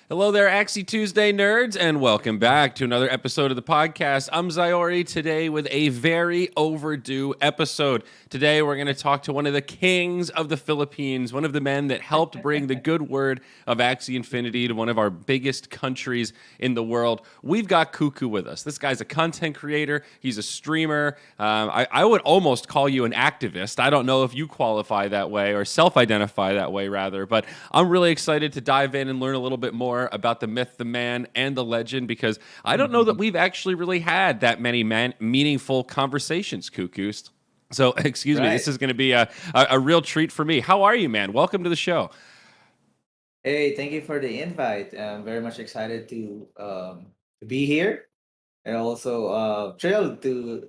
Hello there, Axie Tuesday nerds, and welcome back to another episode of the podcast. I'm Zyori today with a very overdue episode. Today, we're going to talk to one of the kings of the Philippines, one of the men that helped bring the good word of Axie Infinity to one of our biggest countries in the world. We've got Kookoo with us. This guy's a content creator. He's a streamer. I would almost call you an activist. I don't know if you qualify that way or self-identify that way, rather, but I'm really excited to dive in and learn a little bit more about the myth, the man, and the legend, because I don't know that we've actually really had that many meaningful conversations, Kookoo. So, excuse me, this Right. is going to be a real treat for me. How are you, man? Welcome to the show. Hey, thank you for the invite. I'm very much excited to be here, and also thrilled to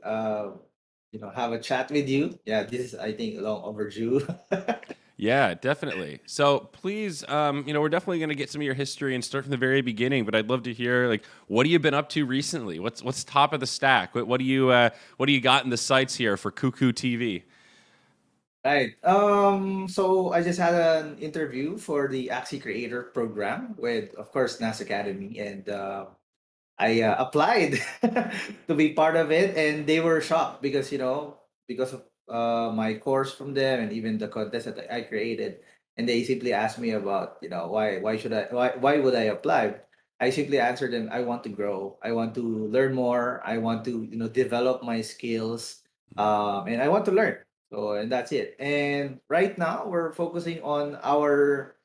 have a chat with you. Yeah, this is I think long overdue. Yeah, definitely. So please, we're definitely going to get some of your history and start from the very beginning. But I'd love to hear, like, what have you been up to recently? What's top of the stack? What do you got in the sights here for Kookoo TV? Right. So I just had an interview for the Axie Creator Program with, of course, NAS Academy, and I applied to be part of it, and they were shocked because because of my course from them and even the contest that I created, and they simply asked me about why would I apply? I simply answered them, I want to grow, I want to learn more, I want to develop my skills, and I want to learn. So and that's it. And right now we're focusing on our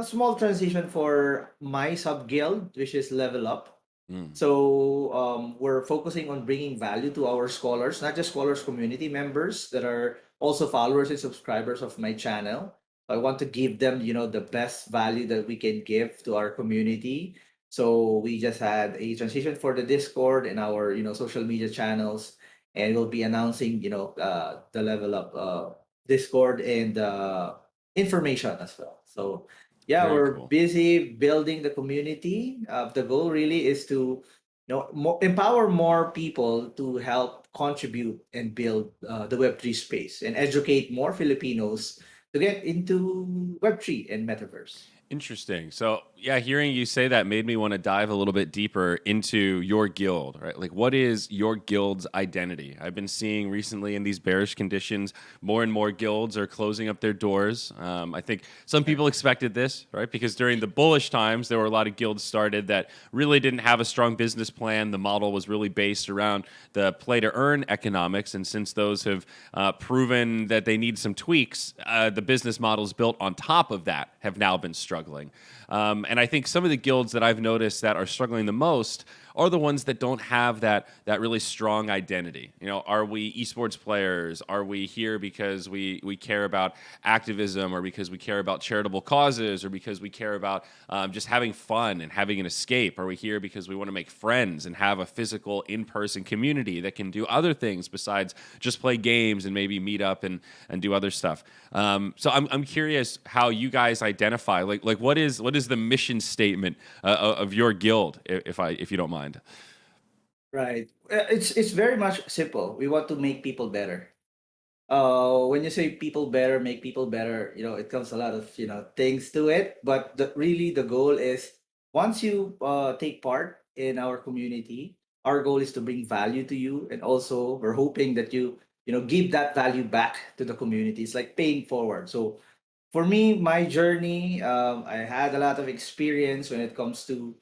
small transition for my sub guild, which is Level Up. Mm. So we're focusing on bringing value to our scholars, not just scholars community members that are also followers and subscribers of my channel. I want to give them, the best value that we can give to our community. So we just had a transition for the Discord and our, social media channels, and we'll be announcing, the Level Up Discord and information as well. So yeah, Very we're cool. busy building the community. The goal really is to empower more people to help contribute and build the Web3 space and educate more Filipinos to get into Web3 and metaverse. Interesting. So, yeah, hearing you say that made me want to dive a little bit deeper into your guild, right? Like, what is your guild's identity? I've been seeing recently in these bearish conditions, more and more guilds are closing up their doors. I think some Right. people expected this, right? Because during the bullish times, there were a lot of guilds started that really didn't have a strong business plan. The model was really based around the play to earn economics. And since those have proven that they need some tweaks, the business models built on top of that have now been struggling. And I think some of the guilds that I've noticed that are struggling the most are the ones that don't have that really strong identity. You know, are we esports players? Are we here because we care about activism, or because we care about charitable causes, or because we care about just having fun and having an escape? Are we here because we want to make friends and have a physical in-person community that can do other things besides just play games and maybe meet up and do other stuff? So I'm curious how you guys identify, like what is the mission statement of your guild, if you don't mind. Right. It's very much simple. We want to make people better. When you say people better, make people better, it comes a lot of things to it. But really, the goal is once you take part in our community, our goal is to bring value to you, and also we're hoping that you give that value back to the community. It's like paying forward. So for me, my journey, I had a lot of experience when it comes to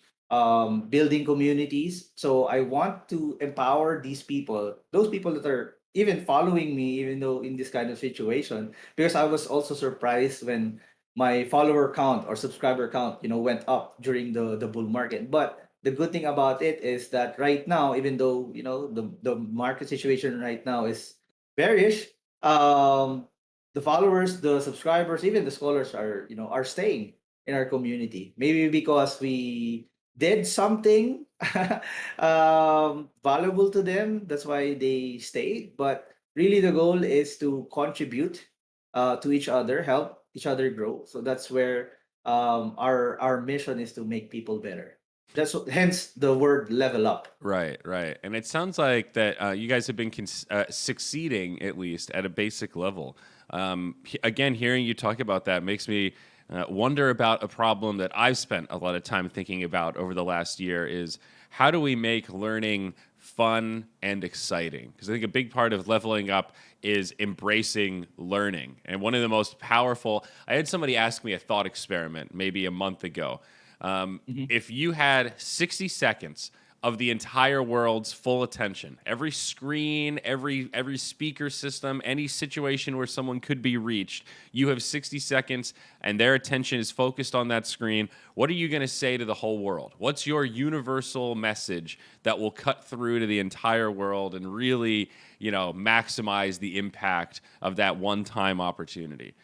building communities. So I want to empower these people, those people that are even following me, even though in this kind of situation, because I was also surprised when my follower count or subscriber count, went up during the bull market. But the good thing about it is that right now, even though the market situation right now is bearish, um, the followers, the subscribers, even the scholars are staying in our community. Maybe because we did something valuable to them. That's why they stayed. But really, the goal is to contribute to each other, help each other grow. So that's where our mission is to make people better. Hence the word level up. Right, right. And it sounds like that you guys have been succeeding at least at a basic level. Again, hearing you talk about that makes me wonder about a problem that I've spent a lot of time thinking about over the last year is how do we make learning fun and exciting? Because I think a big part of leveling up is embracing learning. And one of the most powerful, I had somebody ask me a thought experiment maybe a month ago. Mhm. If you had 60 seconds of the entire world's full attention, every screen, every speaker system, any situation where someone could be reached, you have 60 seconds and their attention is focused on that screen. What are you going to say to the whole world? What's your universal message that will cut through to the entire world and really, maximize the impact of that one-time opportunity?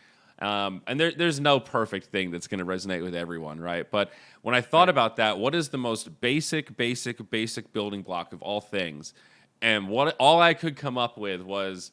And there's no perfect thing that's going to resonate with everyone, right? But when I thought Right. about that, what is the most basic building block of all things? And what all I could come up with was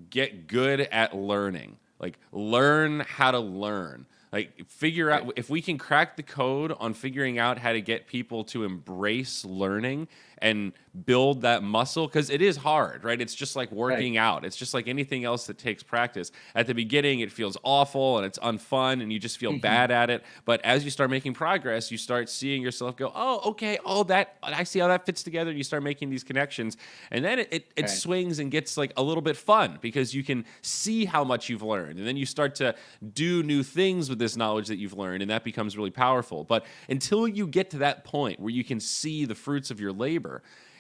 get good at learning. Like learn how to learn. Like figure Right. out if we can crack the code on figuring out how to get people to embrace learning and build that muscle because it is hard, right? It's just like Right. working out. It's just like anything else that takes practice. At the beginning, it feels awful and it's unfun and you just feel Mhm. bad at it. But as you start making progress, you start seeing yourself go, oh, okay, oh, that I see how that fits together. And you start making these connections. And then it Right. swings and gets like a little bit fun because you can see how much you've learned. And then you start to do new things with this knowledge that you've learned. And that becomes really powerful. But until you get to that point where you can see the fruits of your labor,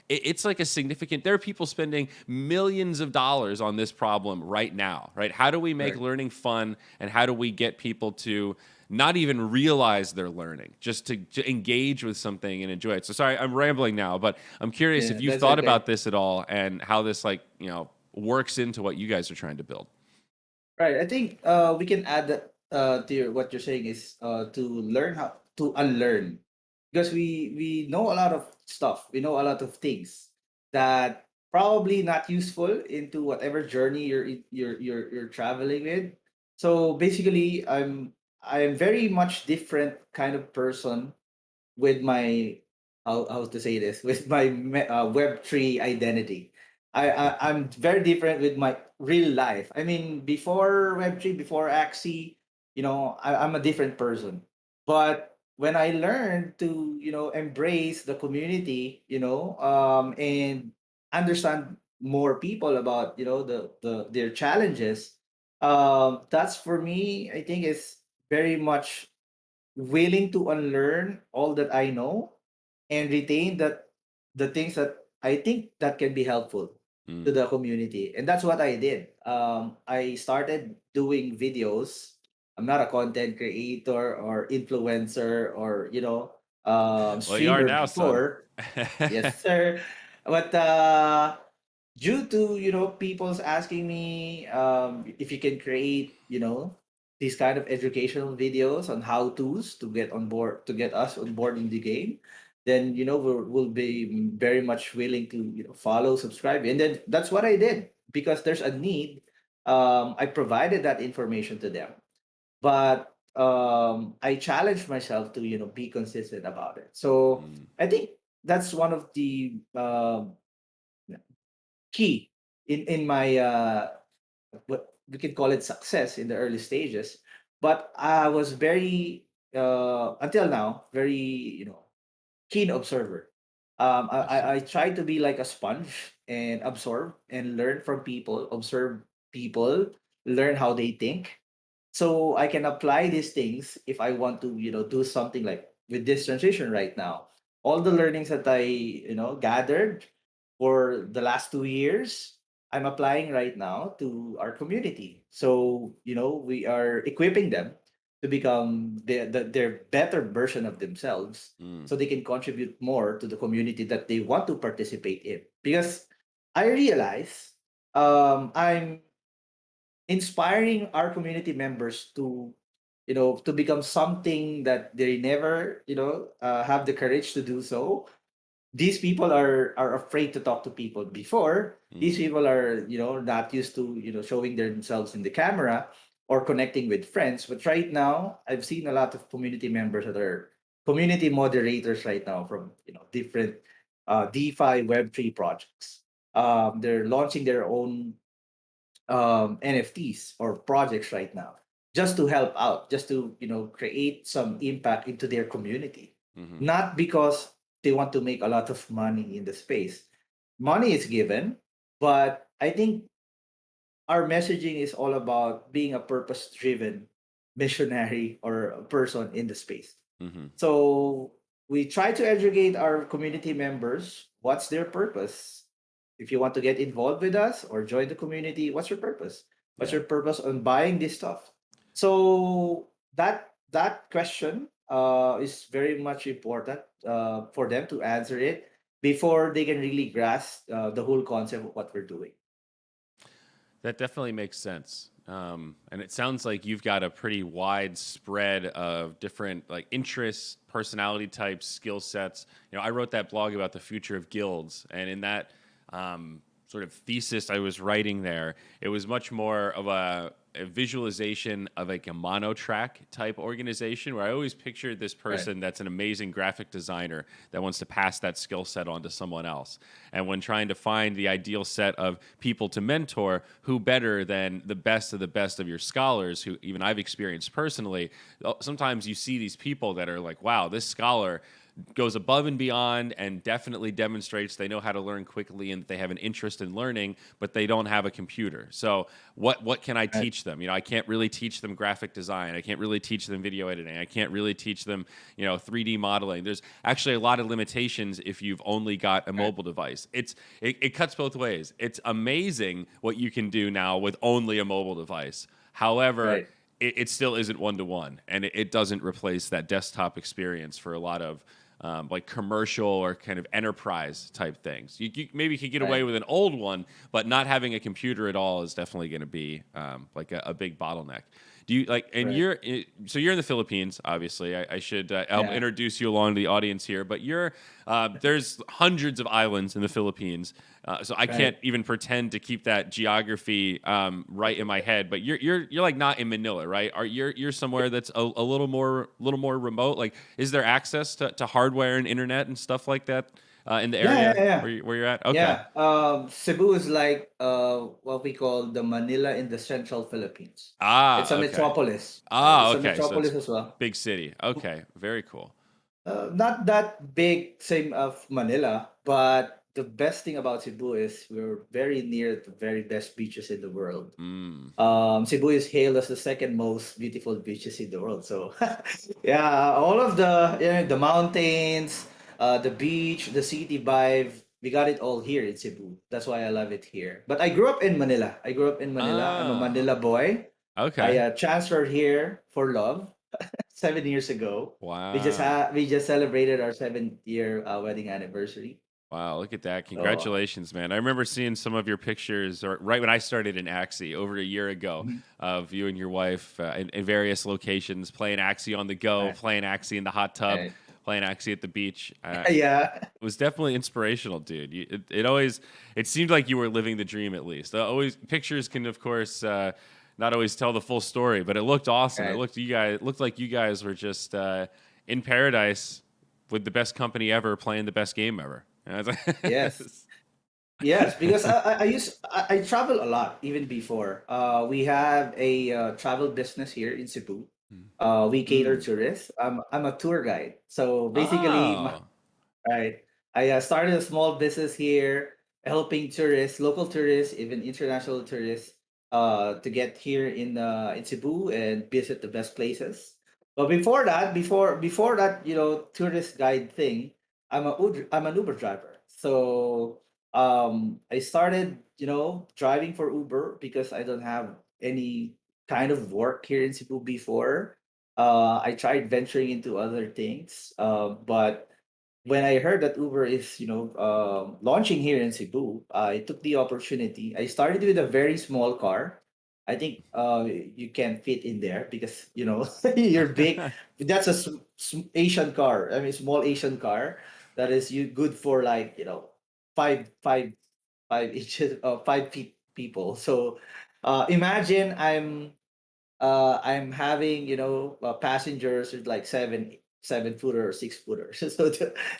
it's like a significant there are people spending millions of dollars on this problem right now, right? How do we make Right. learning fun and how do we get people to not even realize they're learning, just to engage with something and enjoy it? So sorry, I'm rambling now, but I'm curious Yeah, if you've that's thought okay. about this at all and how this works into what you guys are trying to build. Right. I think we can add that to what you're saying is to learn how to unlearn, because we know a lot of stuff. We know a lot of things that probably not useful into whatever journey you're traveling with. So basically, I'm very much different kind of person with my how to say this with my Web3 identity. I'm very different with my real life. I mean, before Web3, before Axie, I'm a different person. But when I learned to embrace the community, and understand more people about their challenges, that's for me. I think is very much willing to unlearn all that I know and retain that the things that I think that can be helpful to Mm. the community. And that's what I did. I started doing videos. I'm not a content creator or influencer or Well, you are streamer now, son. before. Yes, sir. But due to people's asking me if you can create these kind of educational videos on how to's to get on board to get us on board in the game, then we'll be very much willing to follow, subscribe, and then that's what I did because there's a need. I provided that information to them, but I challenged myself to be consistent about it. So Mm. I think that's one of the key in my what we can call it success in the early stages. But I was very until now very keen observer. I see. I try to be like a sponge and absorb and learn from people, observe people, learn how they think, so I can apply these things if I want to do something like with this transition right now. All the learnings that I gathered for the last 2 years, I'm applying right now to our community. So we are equipping them to become their better version of themselves, Mm. so they can contribute more to the community that they want to participate in. Because I realize I'm inspiring our community members to to become something that they never have the courage to do so. These people are afraid to talk to people before. These Mm. people are not used to showing themselves in the camera or connecting with friends. But right now I've seen a lot of community members that are community moderators right now from different DeFi Web3 projects. They're launching their own NFTs or projects right now, just to help out, just to create some impact into their community. Hmm. Not because they want to make a lot of money in the space. Money is given, but I think our messaging is all about being a purpose-driven missionary or a person in the space. Hmm. So we try to educate our community members what's their purpose. If you want to get involved with us or join the community, what's your purpose? What's Yeah. your purpose on buying this stuff? So that question is very much important for them to answer it before they can really grasp the whole concept of what we're doing. That definitely makes sense. And it sounds like you've got a pretty wide spread of different like interests, personality types, skill sets. I wrote that blog about the future of guilds, and in that sort of thesis I was writing there, it was much more of a visualization of like a monotrack type organization where I always pictured this Right. person that's an amazing graphic designer that wants to pass that skill set on to someone else. And when trying to find the ideal set of people to mentor, who better than the best of your scholars, who even I've experienced personally, sometimes you see these people that are like, wow, this scholar goes above and beyond and definitely demonstrates they know how to learn quickly and they have an interest in learning, but they don't have a computer. So what can I Right. teach them? I can't really teach them graphic design. I can't really teach them video editing. I can't really teach them 3D modeling. There's actually a lot of limitations if you've only got a Right. mobile device. It cuts both ways. It's amazing what you can do now with only a mobile device. However, Right. it still isn't one to one, and it doesn't replace that desktop experience for a lot of like commercial or kind of enterprise type things. You maybe could get away Right. with an old one, but not having a computer at all is definitely going to be like a big bottleneck. Do you like? And Right. so you're in the Philippines, obviously. I should help Yeah. introduce you along to the audience here. But there's hundreds of islands in the Philippines, so I can't Right. even pretend to keep that geography right in my head. But you're like not in Manila, right? You're somewhere that's a little more remote? Like, is there access to hardware and internet and stuff like that in the Yeah. Yeah. area Yeah. where you're at? Okay. Yeah. Cebu is like what we call the Manila in the central Philippines. It's a Ah, okay. metropolis. Right? Ah, It's a okay. So it's metropolis as well. big city. Okay, very cool. Not that big, same of Manila, but the best thing about Cebu is we're very near the very best beaches in the world. Mm. Cebu is hailed as the second most beautiful beaches in the world. So, yeah, all of the mountains, the beach, the city vibe, we got it all here in Cebu. That's why I love it here. But I grew up in Manila. I grew up in Manila. I'm a Oh, Manila boy. I okay. transferred here for love 7 years ago. Wow. We just celebrated our 7th year wedding anniversary. Wow, look at that. So, Congratulations, man. I remember seeing some of your pictures or right when I started in Axie over a year ago mhm, of you and your wife in various locations playing Axie on the go, right, playing Axie in the hot tub, right. playing Axie at the beach. Yeah, It was definitely inspirational, dude. It always it seemed like you were living the dream at least. Always pictures can of course not always tell the full story, but it looked awesome. right. It looked like you guys were just in paradise with the best company ever playing the best game ever. And I was Yes. like, Yes, because I travel a lot even before. We have a travel business here in Cebu. We cater mm. tourists. I'm a tour guide. So basically, Oh, right, I started a small business here, helping tourists, local tourists, even international tourists, to get here in Cebu and visit the best places. But before that, before that, tourist guide thing, I'm an Uber driver. So I started, driving for Uber because I don't have any kind of work here in Cebu before. I tried venturing into other things, but when I heard that Uber is, launching here in Cebu, I took the opportunity. I started with a very small car. I think you can fit in there because you're big. That's a Asian car. I mean, small Asian car that is you good for like five five 5 inches 5 feet people. So imagine I'm having passengers with like 7 footer or 6 footer, so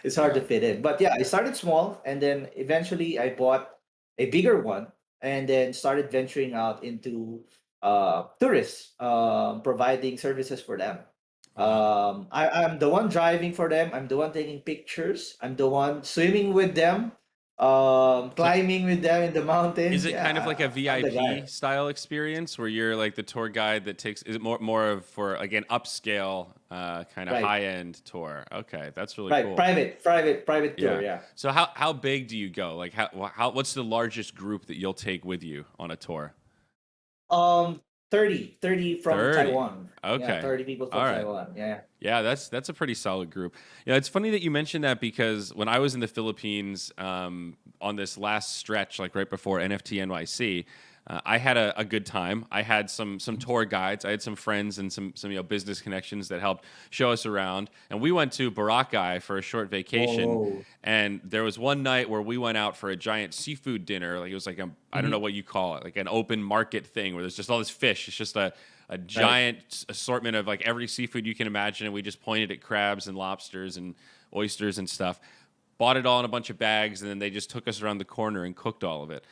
it's hard to Yeah. fit in. But yeah, I started small, and then eventually I bought a bigger one, and then started venturing out into tourists, providing services for them. Wow. I'm the one driving for them. I'm the one taking pictures. I'm the one swimming with them, So climbing with them in the is mountains. it kind of like a I'm the guy. VIP style experience where you're like the tour guide that takes, is it more of for like an upscale kind of Right, high end tour? Okay, that's really right. cool. Private tour. Yeah. Yeah. So how big do you go? Like how what's the largest group that you'll take with you on a tour? Um, 30 from 30. Taiwan. Yeah, Okay. 30 people All from right. Taiwan. Yeah. Yeah, that's a pretty solid group. Yeah, it's funny that you mentioned that because when I was in the Philippines on this last stretch, like right before NFT NYC, I had a good time. I had some tour guides. I had some friends and some business connections that helped show us around. And we went to Boracay for a short vacation. Whoa. And there was one night where we went out for a giant seafood dinner. Like it was like I don't know Hmm. what you call it, like an open market thing where there's just all this fish. It's just a Right. giant assortment of like every seafood you can imagine. And we just pointed at crabs and lobsters and oysters and stuff. Bought it all in a bunch of bags, and then they just took us around the corner and cooked all of it.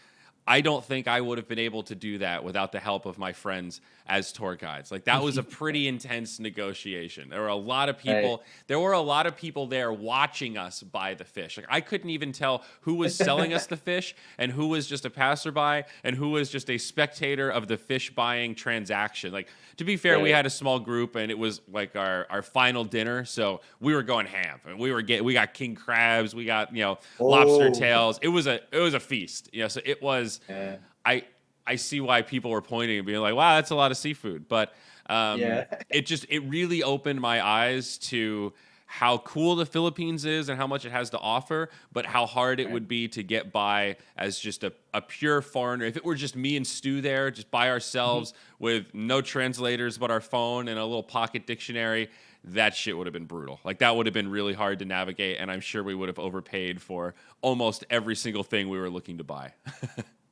I don't think I would have been able to do that without the help of my friends as tour guides. Like that was a pretty intense negotiation. There were a lot of Right. people. There were a lot of people there watching us buy the fish. Like I couldn't even tell who was selling us the fish and who was just a passerby and who was just a spectator of the fish buying transaction. Like to be fair, we Right. had a small group and it was like our final dinner, so we were going ham. And we got king crabs, we got lobster Oh. tails. It was a feast. So it was. Yeah. I I see why people were pointing and being like, "Wow, that's a lot of seafood." But Yeah. it really opened my eyes to how cool the Philippines is and how much it has to offer, but how hard it Right. would be to get by as just a pure foreigner. If it were just me and Stu there, just by Mhm. ourselves with no translators but our phone and a little pocket dictionary, that shit would have been brutal. Like that would have been really hard to navigate, and I'm sure we would have overpaid for almost every single thing we were looking to buy.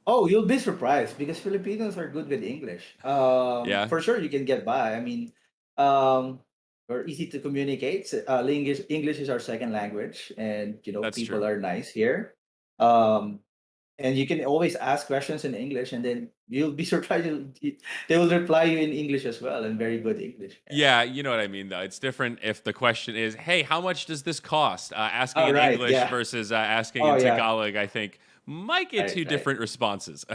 Oh, you'll be surprised because Filipinos are good with English. Yeah, For sure you can get by. I mean, um, we're easy to communicate. English is our second language, and that's people true. are nice here. Um, and you can always ask questions in English, and then you'll be surprised. They will reply you in English as well, and very good English. Yeah. Yeah, you know what I mean, though. It's different if the question is, "Hey, how much does this cost?" Asking Oh, in right. English Yeah. versus asking Oh, in yeah. Tagalog, I think might get Right. two Right. different responses.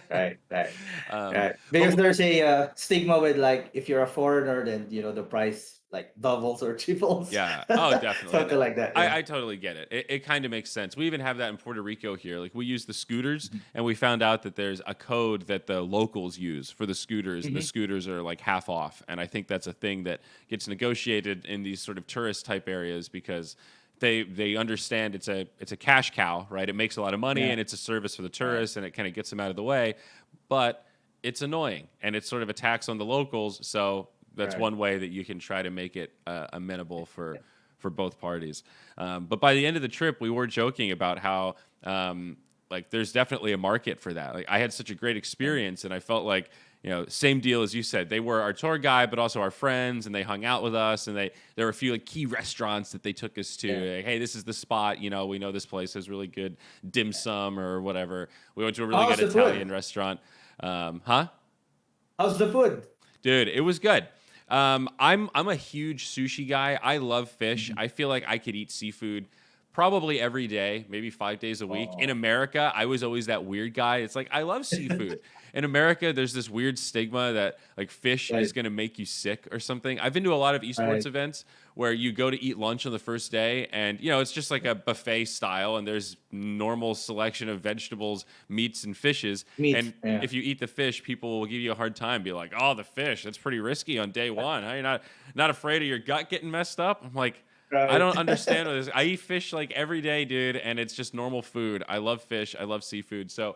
Right. Right. um, Right. but Because there's a stigma with, like, if you're a foreigner, then the price like doubles or triples, yeah, oh, definitely, and something like that. Yeah. I totally get it. It kind of makes sense. We even have that in Puerto Rico here. Like we use the scooters, Mhm. and we found out that there's a code that the locals use for the scooters, and the Mhm. scooters are like half off. And I think that's a thing that gets negotiated in these sort of tourist type areas because they understand it's a cash cow, right? It makes a lot of money, Yeah. and it's a service for the Right. tourists, and it kind of gets them out of the way. But it's annoying, and it's sort of a tax on the locals. So that's Right. one way that you can try to make it amenable for both parties. But by the end of the trip, we were joking about how like there's definitely a market for that. Like I had such a great Right. experience, and I felt like same deal as you said. They were our tour guide, but also our friends, and they hung out with us. And there were a few like key restaurants that they took us to. Yeah. Like, hey, this is the spot. We know this place has really good dim sum or whatever. We went to a really How's good the food? Italian restaurant. Huh? How's the food? Dude, it was good. I'm a huge sushi guy. I love fish. Mhm. I feel like I could eat seafood probably every day, maybe 5 days a week. In Oh. America, I was always that weird guy. It's like I love seafood. In America, there's this weird stigma that like fish is Right. gonna make you sick or something. I've been to a lot of esports Right. events where you go to eat lunch on the first day, and it's just like a buffet style, and there's normal selection of vegetables, meats, and fishes. Meat. And Yeah. if you eat the fish, people will give you a hard time, be like, "Oh, the fish, that's pretty risky on day one. How you not afraid of your gut getting messed up?" I'm like, I Right. don't understand what this. I eat fish like every day, dude, and it's just normal food. I love fish. I love seafood. So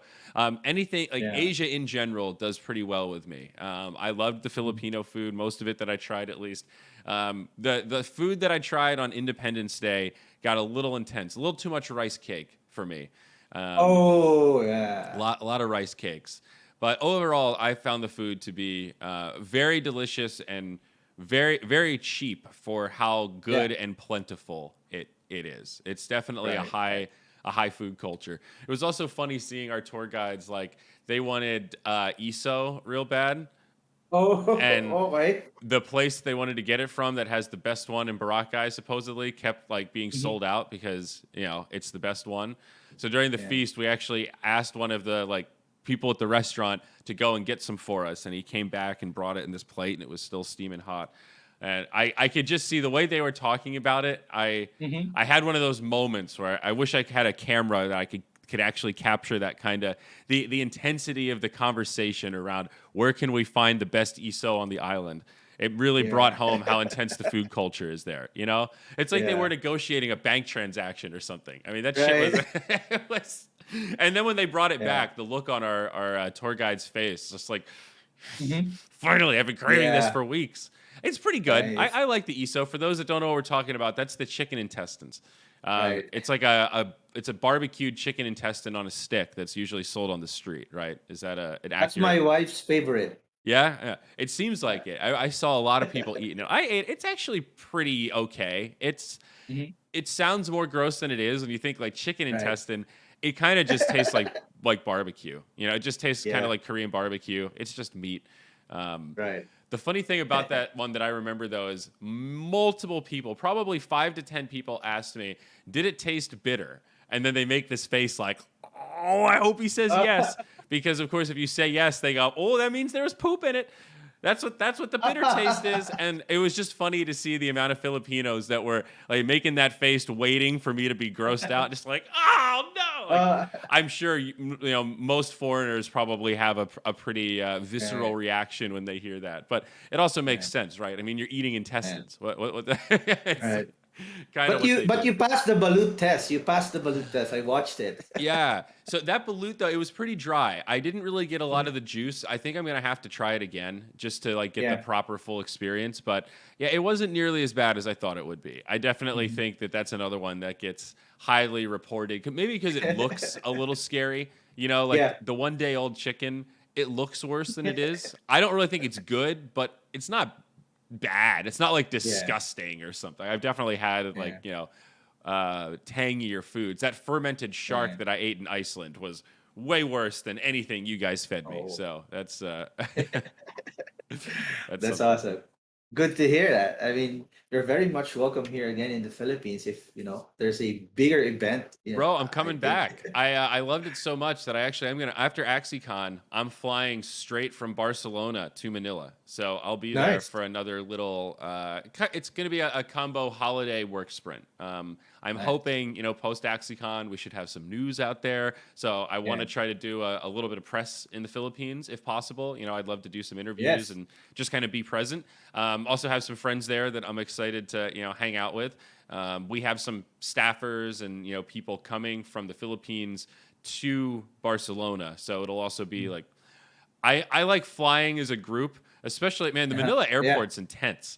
anything like Yeah. Asia in general does pretty well with me. I loved the Mhm. Filipino food, most of it that I tried at least. The food that I tried on Independence Day got a little intense, a little too much rice cake for me. Um, Oh, a yeah. lot of rice cakes. But overall, I found the food to be very delicious and very very cheap for how Yeah. good and plentiful it is. It's definitely Right. Right. a high food culture. It was also funny seeing our tour guides, like they wanted ESO real bad, and Oh, okay. the place they wanted to get it from that has the best one in Boracay supposedly kept like being Hmm. sold out because it's the best one. So during the Yeah. feast, we actually asked one of the like people at the restaurant to go and get some for us, and he came back and brought it in this plate, and it was still steaming hot. And I could just see the way they were talking about it. Hmm. I had one of those moments where I wish I had a camera that I could actually capture that kind of the intensity of the conversation around where can we find the best ESO on the island. It really brought Yeah. home how intense the food culture is there. It's like they were Yeah. negotiating a bank transaction or something. I mean, that shit was, Right. it was. And then when they brought it Yeah. back, the look on our tour guide's face, just like, Hmm. finally, I've been craving this Yeah. for weeks. It's pretty good. Nice. I like the ESO. For those that don't know what we're talking about, that's the chicken intestines. Right. It's like it's a barbecued chicken intestine on a stick that's usually sold on the street, right? Is that an That's my accurate? wife's favorite. Yeah, yeah. It seems Yeah. like it. I saw a lot of people eating it. I ate. It's actually pretty okay. Hmm. It sounds more gross than it is when you think like chicken Right. intestine. It kind of just tastes like barbecue. It just tastes kind of Yeah. like Korean barbecue. It's just meat. Um, Right. the funny thing about that one that I remember though is multiple people, probably 5 to 10 people, asked me, "Did it taste bitter?" And then they make this face like, "Oh, I hope he says yes," because of course if you say yes, they go, "Oh, that means there was poop in it." That's what the bitter taste is, and it was just funny to see the amount of Filipinos that were like making that face, waiting for me to be grossed out, just like, "Oh no!" Like Uh, I'm sure most foreigners probably have a pretty visceral right. reaction when they hear that, but it also makes Yeah. sense, right? I mean, you're eating Yeah. intestines. What it's Right. kind of But what you they but do. you passed the balut test. You passed the balut test. I watched it. Yeah. So that balut though, it was pretty dry. I didn't really get a lot of Mhm. the juice. I think I'm gonna have to try it again just to like get the Yeah. proper full experience. But yeah, it wasn't nearly as bad as I thought it would be. I definitely Mhm. think that that's another one that gets highly reported. Maybe because it looks a little scary. Like Yeah. the 1 day old chicken, it looks worse than it is. I don't really think it's good, but it's not bad. It's not like Yeah. disgusting or something. I've definitely had like Yeah. tangier foods. That fermented shark Yeah. that I ate in Iceland was way worse than anything you guys fed me. Oh. So that's that's That's something. awesome. Good to hear that. I mean, you're very much welcome here again in the Philippines if, there's a bigger event, Bro, I'm I coming think. back. I loved it so much that I actually am gonna after AxieCon, I'm flying straight from Barcelona to Manila. So I'll be there Nice. for another little. It's gonna be a combo holiday work sprint. I'm Nice. hoping post AxieCon we should have some news out there. So I want to Yeah. try to do a little bit of press in the Philippines if possible. I'd love to do some interviews Yes. and just kind of be present. Also have some friends there that I'm excited to hang out with. We have some staffers and people coming from the Philippines to Barcelona, so it'll also be Mhm. like I like flying as a group, especially man. The Uh-huh. Manila Yeah. airport's intense.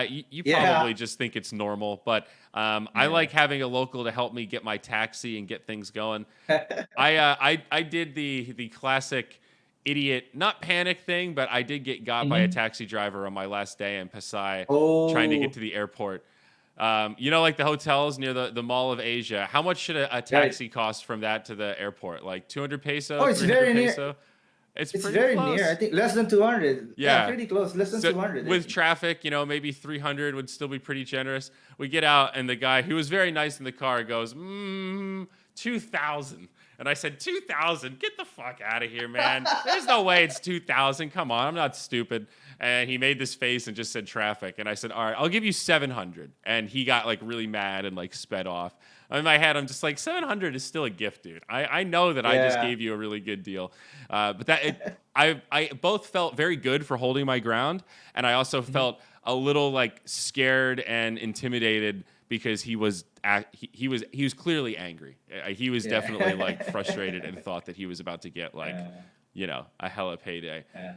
You Yeah. probably just think it's normal, but I Yeah. like having a local to help me get my taxi and get things going. I did the classic idiot not panic thing, but I did get got by a Mhm. taxi driver on my last day in Pasay trying to get Oh, to the airport. Like the hotels near the Mall of Asia. How much should a right. taxi cost from that to the airport? Like 200 Oh, peso, it's 300 very near. peso? It's It's pretty very near. I close. think less than 200. Yeah, Yeah. pretty close. Less than So 200, I with think. traffic, maybe 300 would still be pretty generous. We get out, and the guy who was very nice in the car goes, 2,000. And I said, 2,000? Get the fuck out of here, man. There's no way it's 2,000. Come on, I'm not stupid. And he made this face and just said traffic. And I said, all right, I'll give you 700. And he got like really mad and like sped off. In my head, I'm just like, 700 is still a gift, dude. I know that I just Yeah. gave you a really good deal. But I both felt very good for holding my ground, and I also Mhm. felt a little like scared and intimidated because he was clearly angry. He was definitely like Yeah. frustrated and thought that he was about to get like Yeah. a hella payday. Yeah.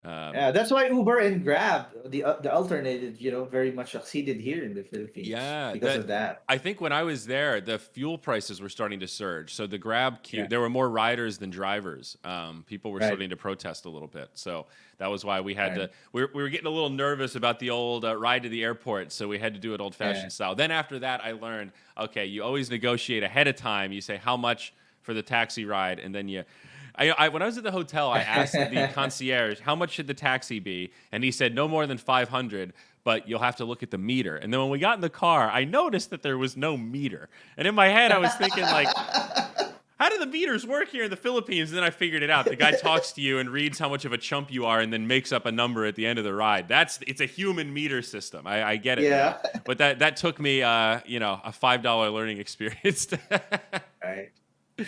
Um, Yeah, that's why Uber and Grab, the alternative, very much succeeded here in the Philippines Yeah, because that of that. I think when I was there, the fuel prices were starting to surge. So the Grab queue, Yeah, there were more riders than drivers. People were right, starting to protest a little bit. So that was why we had right. to. We were getting a little nervous about the old ride to the airport. So we had to do it old Yeah. fashioned style. Then after that, I learned okay, you always negotiate ahead of time. You say how much for the taxi ride, and then you. When I was at the hotel, I asked the concierge how much should the taxi be, and he said no more than 500, but you'll have to look at the meter. And then when we got in the car, I noticed that there was no meter. And in my head, I was thinking, like, how do the meters work here in the Philippines? And then I figured it out. The guy talks to you and reads how much of a chump you are and then makes up a number at the end of the ride. It's a human meter system. I get it now. Yeah. But that took me, a $5 learning experience. Right. Yeah,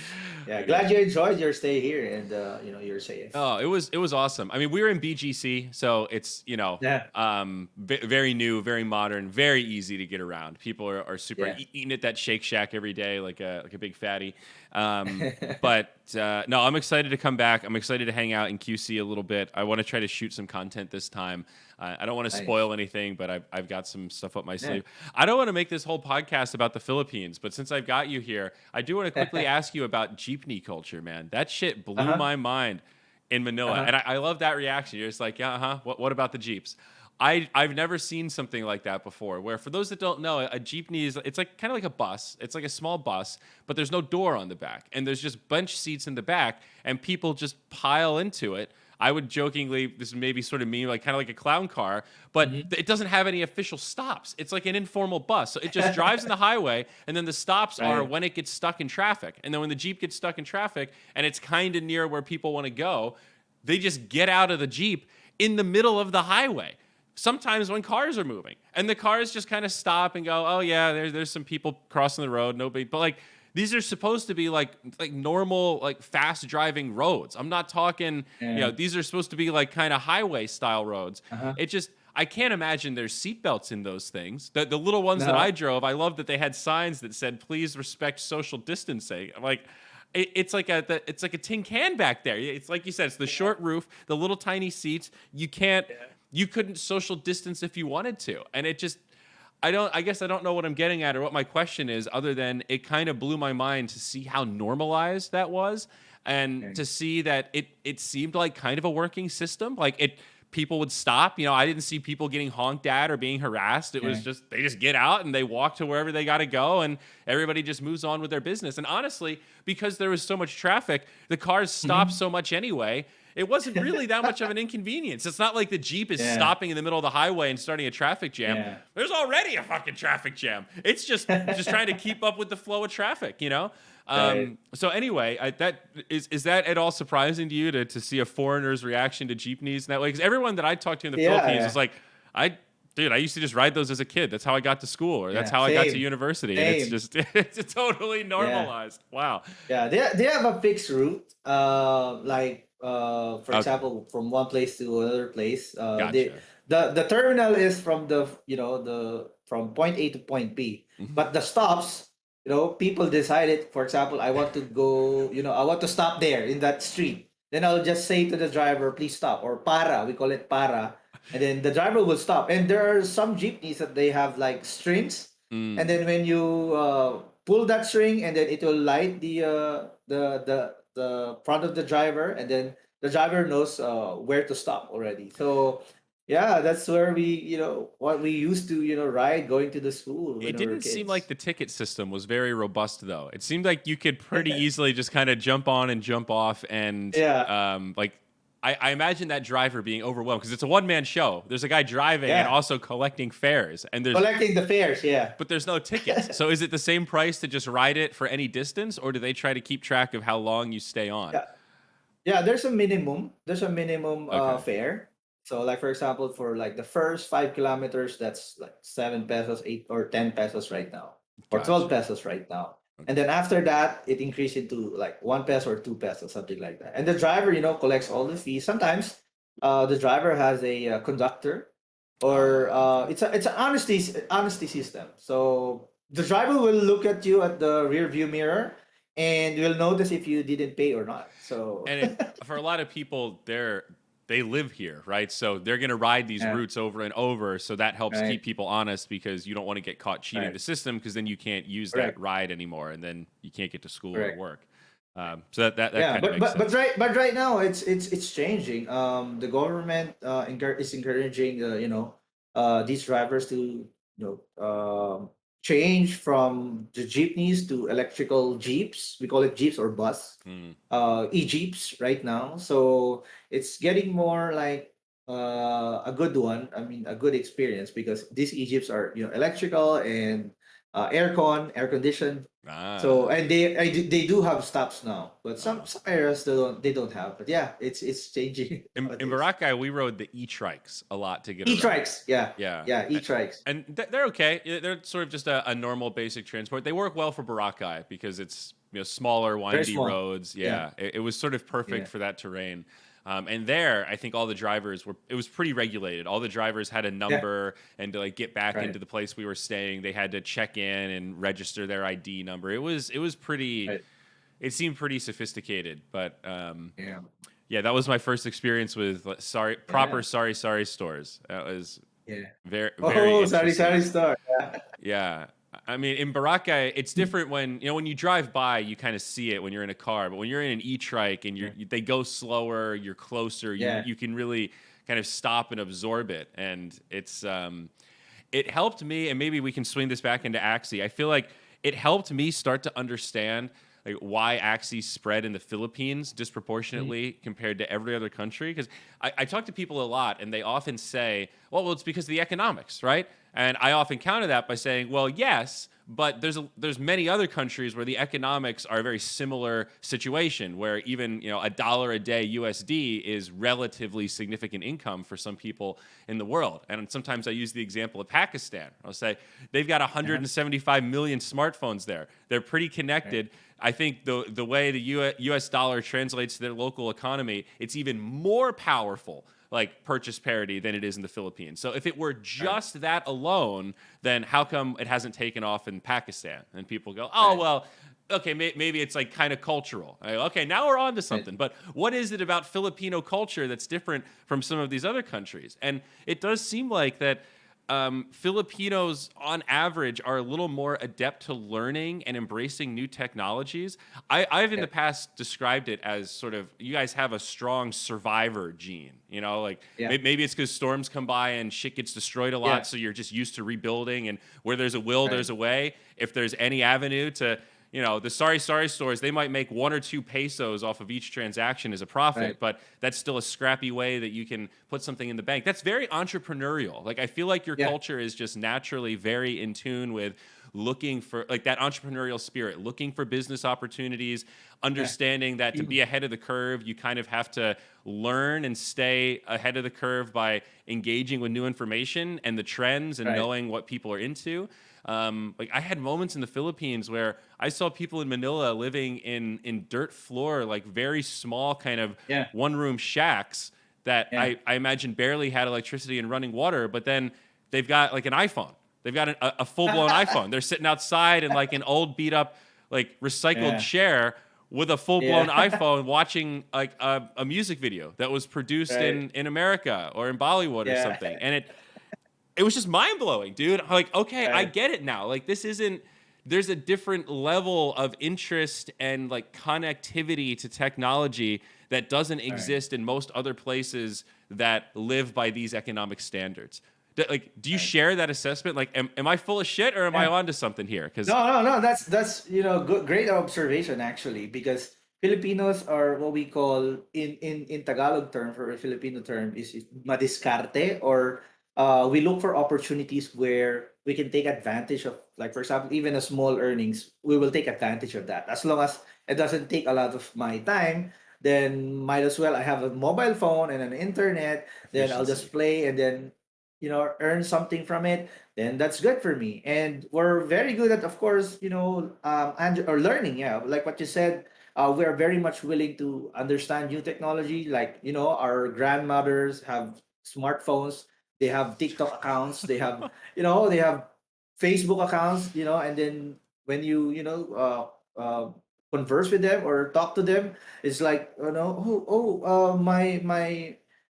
But yeah. glad you enjoyed your stay here and you're safe. Oh, it was awesome. I mean, we were in BGC, so it's Yeah, very new, very modern, very easy to get around. People are super yeah. eating at that Shake Shack every day, like a big fatty. But no, I'm excited to come back. I'm excited to hang out in QC a little bit. I want to try to shoot some content this time. I don't want to Nice. spoil anything, but I've got some stuff up my Yeah. sleeve. I don't want to make this whole podcast about the Philippines, but since I've got you here, I do want to quickly ask you about jeepney culture, man. That shit blew Uh-huh. my mind in Manila, Uh-huh. and I love that reaction. You're just like, yeah, uh-huh. What about the jeeps? I've never seen something like that before. Where for those that don't know, a jeepney is it's like kind of like a bus. It's like a small bus, but there's no door on the back, and there's just bench seats in the back, and people just pile into it. I would jokingly, this is maybe sort of mean, like kind of like a clown car, but Mhm. it doesn't have any official stops. It's like an informal bus. So it just drives in the highway, and then the stops are Right. when it gets stuck in traffic. And then when the Jeep gets stuck in traffic and it's kind of near where people want to go, they just get out of the Jeep in the middle of the highway. Sometimes when cars are moving, and the cars just kind of stop and go, "Oh yeah, there's some people crossing the road, no big." But like these are supposed to be like normal like fast driving roads. I'm not talking, Yeah. these are supposed to be like kind of highway style roads. Uh-huh. It just I can't imagine there's seatbelts in those things. The little ones that I No. drove, I love that they had signs that said "Please respect social distancing." I'm like, it's like it's like a tin can back there. It's like you said, it's the short roof, the little tiny seats. You couldn't social distance if you wanted to, and it just I guess I don't know what I'm getting at or what my question is, other than it kind of blew my mind to see how normalized that was, and Okay. to see that it seemed like kind of a working system. Like people would stop. I didn't see people getting honked at or being harassed. It was Yeah. just they just get out and they walk to wherever they got to go, and everybody just moves on with their business. And honestly, because there was so much traffic, the cars stopped Mhm. so much anyway. It wasn't really that much of an inconvenience. It's not like the Jeep is Yeah. stopping in the middle of the highway and starting a traffic jam. Yeah. There's already a fucking traffic jam. It's just trying to keep up with the flow of traffic. Right. So anyway, that is that at all surprising to you to see a foreigner's reaction to jeepneys in that way? Because everyone that I talked to in the Yeah. Philippines Yeah. is like, I used to just ride those as a kid. That's how I got to school, or that's Yeah. how I got to Same. university, and it's Same. just it's totally Yeah. normalized. Wow. Yeah. They have a fixed route. Like for Okay, example, from one place to another place. gotcha. The terminal is from the from point A to point B, Mhm. but the stops. People decided. For example, I want to go. I want to stop there in that street. Then I'll just say to the driver, please stop, or para. We call it para, and then the driver will stop. And there are some jeepneys that they have like strings, and Mm. then when you pull that string, and then it will light the front of the driver, and then the driver knows where to stop already. So yeah, that's where what we used to ride going to the school when It we were didn't seem like kids. the ticket system was very robust, though. It seemed like you could pretty easily just kind of jump on and jump off, and Yeah, like I imagine that driver being overwhelmed because it's a one man show. There's a guy driving and yeah, also collecting fares, and collecting the fares. Yeah. there's no tickets. So is it the same price to just ride it for any distance, or do they try to keep track of how long you stay on? Yeah, yeah. There's a minimum Okay, fare. So like for example, for like the first 5 kilometers, that's like 7 pesos, 8 or 10 pesos right now, or 12 gotcha. pesos right now. And Okay. then after that, it increased into like 1 peso or 2 pesos, something like that. And the driver, collects all the fees. Sometimes, the driver has a conductor, or Okay. it's an honesty system. So the driver will look at you at the rear view mirror, and will notice if you didn't pay or not. So And for a lot of people, they live here, right? So they're going to ride these Yeah. routes over and over. So that helps Right. keep people honest because you don't want to get caught cheating Right. the system because then you can't use that Correct. ride anymore and then you can't get to school or Correct. work. So that Yeah, kind of makes sense. but right now it's changing. The government is encouraging these drivers to change from the jeepneys to electrical jeeps. We call it jeeps or bus, Mm. e-jeeps right now. So it's getting more like a good one. I mean, a good experience because these e-jeeps are electrical and air conditioned. So Ah, and they do have stops now, but uh, some areas they don't have. But yeah, it's changing in nowadays. Boracay, we rode the e-trikes a lot to get around. E-trikes, yeah, Yeah. yeah, e-trikes, And they're okay. They're sort of just a normal basic transport. They work well for Boracay because it's smaller, very windy small. roads. Yeah, Yeah, it was sort of perfect yeah, for that terrain. And there, I think all the drivers were. It was pretty regulated. All the drivers had a yeah, number, and to like get back right, into the place we were staying, they had to check in and register their ID number. It was pretty. right, It seemed pretty sophisticated, but yeah, yeah, that was my first experience with proper yeah, sorry stores. That was yeah. very Oh, sorry, interesting. sorry, star. Yeah, Yeah. I mean, in Boracay, it's different when when you drive by, you kind of see it when you're in a car, but when you're in an e-trike and yeah, they go slower, you're closer, yeah. you can really kind of stop and absorb it, and it helped me, and maybe we can swing this back into Axie. I feel like it helped me start to understand like why Axie spread in the Philippines Mhm. disproportionately compared to every other country. Because I talk to people a lot, and they often say, well, it's because of the economics, right? And I often counter that by saying, well, yes, but there's many other countries where the economics are a very similar situation, where even a dollar a day USD is relatively significant income for some people in the world. And sometimes I use the example of Pakistan. I'll say they've got Uh-huh. 175 million smartphones there. They're pretty Right. connected. I think the way the US dollar translates to their local economy, it's even more powerful like purchase parity than it is in the Philippines. So if it were Right. just that alone, then how come it hasn't taken off in Pakistan? And people go, oh Right. well, okay, maybe it's like kind of cultural. I go, okay, now we're on to Right. something. But what is it about Filipino culture that's different from some of these other countries? And it does seem like that Filipinos, on average, are a little more adept to learning and embracing new technologies. I've in Yeah. the past described it as sort of you guys have a strong survivor gene. Like Yeah. maybe it's because storms come by and shit gets destroyed a lot, Yeah. so you're just used to rebuilding. And where there's a will, Right. there's a way. If there's any avenue to the sorry stores, they might make 1 or 2 pesos off of each transaction as a Right. profit, but that's still a scrappy way that you can put something in the bank. That's very entrepreneurial. Like I feel like your Yeah. culture is just naturally very in tune with looking for like that entrepreneurial spirit, looking for business opportunities, Yeah. understanding that to be ahead of the curve, you kind of have to learn and stay ahead of the curve by engaging with new information and the trends and Right. knowing what people are into. Like I had moments in the Philippines where I saw people in Manila living in dirt floor, like very small kind of Yeah. one room shacks that Yeah. I imagine barely had electricity and running water, but then they've got like an iPhone. They've got a full blown iPhone. They're sitting outside in like an old beat up like recycled Yeah. chair with a full blown Yeah. iPhone watching like a music video that was produced Right. in America or in Bollywood or Yeah. something. And it was just mind blowing, dude. Like, okay, I Right. get it now. Like, this isn't. There's a different level of interest and like connectivity to technology that doesn't Right. exist in most other places that live by these economic standards. Do you Right. share that assessment? Like, am I full of shit or am I Yeah. onto something here? No, Because no, no. That's good, great observation actually, because Filipinos are what we call in Tagalog term for a Filipino term is madiskarte, or we look for opportunities where we can take advantage of, like for example, even a small earnings. We will take advantage of that as long as it doesn't take a lot of my time. Then might as well I have a mobile phone and an internet. Then I'll just efficiency. play and then earn something from it, then that's good for me. And we're very good at, of course, and or learning. Yeah, like what you said, we are very much willing to understand new technology. Like our grandmothers have smartphones, they have TikTok accounts, they have Facebook accounts, and then when converse with them or talk to them, it's like, oh, my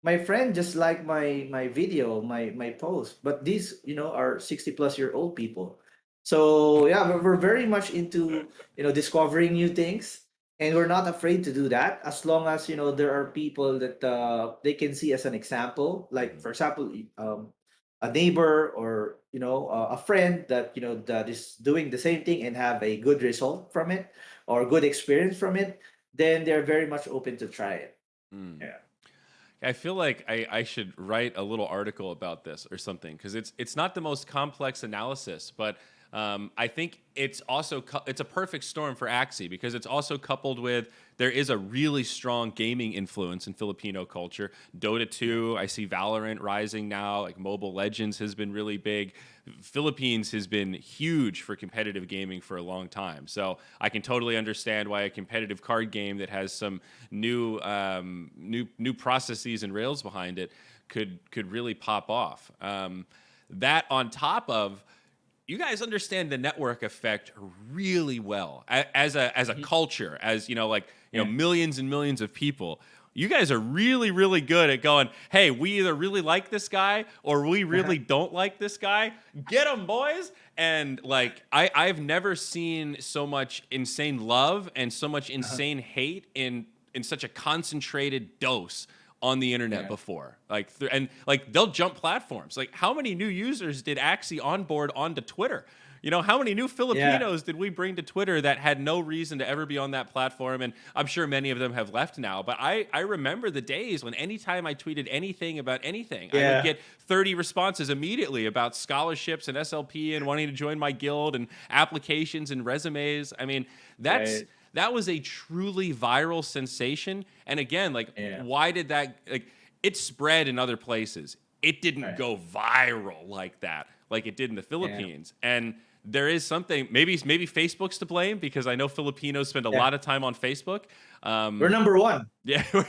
my friend just liked my video, my post, but these are 60-plus-year-old people. So yeah, we're very much into discovering new things, and we're not afraid to do that as long as there are people that they can see as an example. Like Mhm. for example, a neighbor or a friend that that is doing the same thing and have a good result from it or good experience from it, then they're very much open to try it. Mm. Yeah. I feel like I should write a little article about this or something because it's not the most complex analysis, but I think it's also it's a perfect storm for Axie because it's also coupled with there is a really strong gaming influence in Filipino culture. Dota Yeah. 2, I see Valorant rising now, like Mobile Legends has been really big. Philippines has been huge for competitive gaming for a long time. So I can totally understand why a competitive card game that has some new processes and rails behind it could really pop off. That on top of you guys understand the network effect really well as a Mhm. culture, as like Yeah. millions and millions of people. You guys are really really good at going, hey, we either really like this guy or we really don't like this guy. Get them, boys. And like I've never seen so much insane love and so much Uh-huh. insane hate in such a concentrated dose on the internet Yeah. before. Like, and like they'll jump platforms. Like, how many new users did Axie onboard onto Twitter? How many new Yeah. Filipinos did we bring to Twitter that had no reason to ever be on that platform? And I'm sure many of them have left now. But I remember the days when anytime I tweeted anything about anything, I would Yeah. get 30 responses immediately about scholarships and SLP and wanting to join my guild and applications and resumes. I mean, Right. that was a truly viral sensation. And again, like, Yeah. why did that, like, it spread in other places. It didn't Right. go viral like that, like it did in the Yeah. Philippines. And there is something, maybe Facebook's to blame because I know Filipinos spend a Yeah. lot of time on Facebook. We're Um, number one. yeah, we're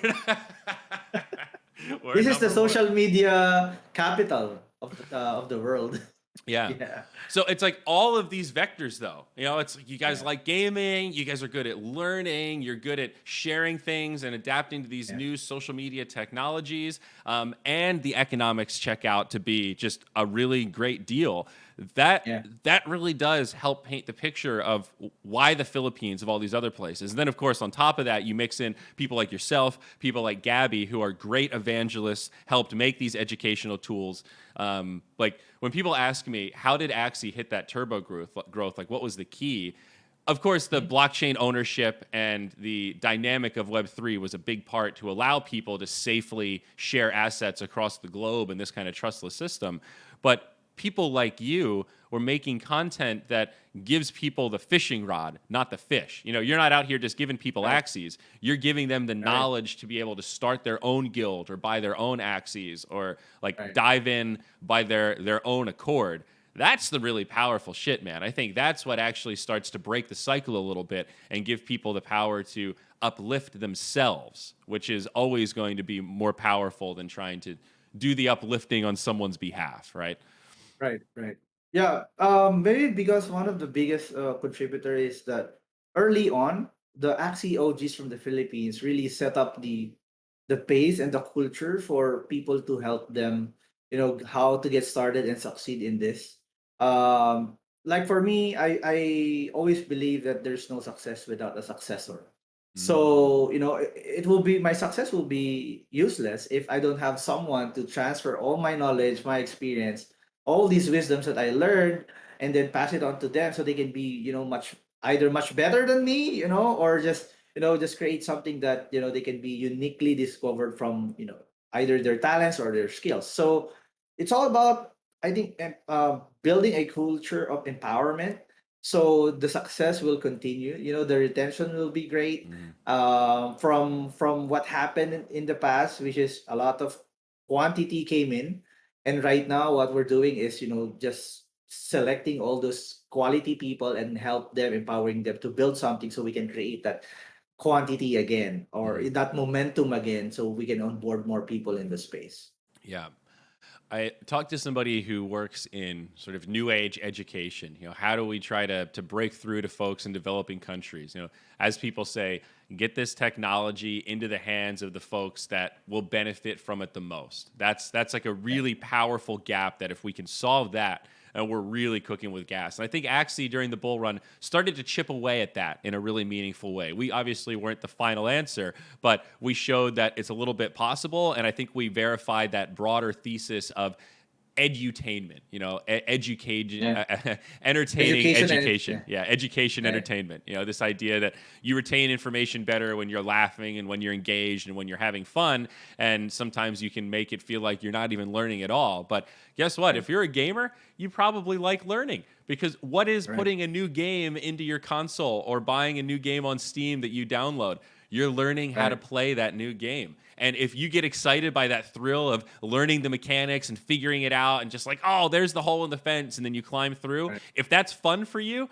This is the number one. social media capital of the world. Yeah. Yeah. So it's like all of these vectors, though. It's like you guys Yeah. like gaming, you guys are good at learning, you're good at sharing things and adapting to these Yeah. new social media technologies, and the economics check out to be just a really great deal. That Yeah. that really does help paint the picture of why the Philippines of all these other places. And then, of course, on top of that, you mix in people like yourself, people like Gabby, who are great evangelists, helped make these educational tools. Like when people ask me, how did Axie hit that turbo growth? Like, what was the key? Of course, the Mhm. blockchain ownership and the dynamic of Web3 was a big part to allow people to safely share assets across the globe in this kind of trustless system. But people like you were making content that gives people the fishing rod, not the fish. You're not out here just giving people Right. Axies. You're giving them the Right. knowledge to be able to start their own guild or buy their own Axies or like Right. dive in by their own accord. That's the really powerful shit, man. I think that's what actually starts to break the cycle a little bit and give people the power to uplift themselves, which is always going to be more powerful than trying to do the uplifting on someone's behalf, right? Right, right. Yeah, maybe because one of the biggest contributor is that early on, the Axie OGs from the Philippines really set up the pace and the culture for people to help them, how to get started and succeed in this. Like for me, I always believe that there's no success without a successor. Mm, So, it will be my success will be useless if I don't have someone to transfer all my knowledge, my experience, all these wisdoms that I learned, and then pass it on to them so they can be, much better than me, or just, just create something that, they can be uniquely discovered from, either their talents or their skills. So it's all about, I think, building a culture of empowerment. So the success will continue. The retention will be great. mm, From what happened in the past, which is a lot of quantity came in, and right now what we're doing is just selecting all those quality people and help them, empowering them to build something so we can create that quantity again or mm. that momentum again so we can onboard more people in the space. Yeah. I talked to somebody who works in sort of new age education. How do we try to break through to folks in developing countries? As people say, get this technology into the hands of the folks that will benefit from it the most. That's like a really powerful gap that if we can solve that, we're really cooking with gas. And I think Axie during the bull run started to chip away at that in a really meaningful way. We obviously weren't the final answer, but we showed that it's a little bit possible. And I think we verified that broader thesis of edutainment, education, Yeah. entertaining Education and education. yeah. Yeah, education, Right. entertainment. This idea that you retain information better when you're laughing and when you're engaged and when you're having fun. And sometimes you can make it feel like you're not even learning at all. But guess what? Right. If you're a gamer, you probably like learning, because what is Right. putting a new game into your console or buying a new game on Steam that you download? You're learning how to Right. play that new game. And if you get excited by that thrill of learning the mechanics and figuring it out and just like, oh, there's the hole in the fence, and then you climb through, Right. if that's fun for you,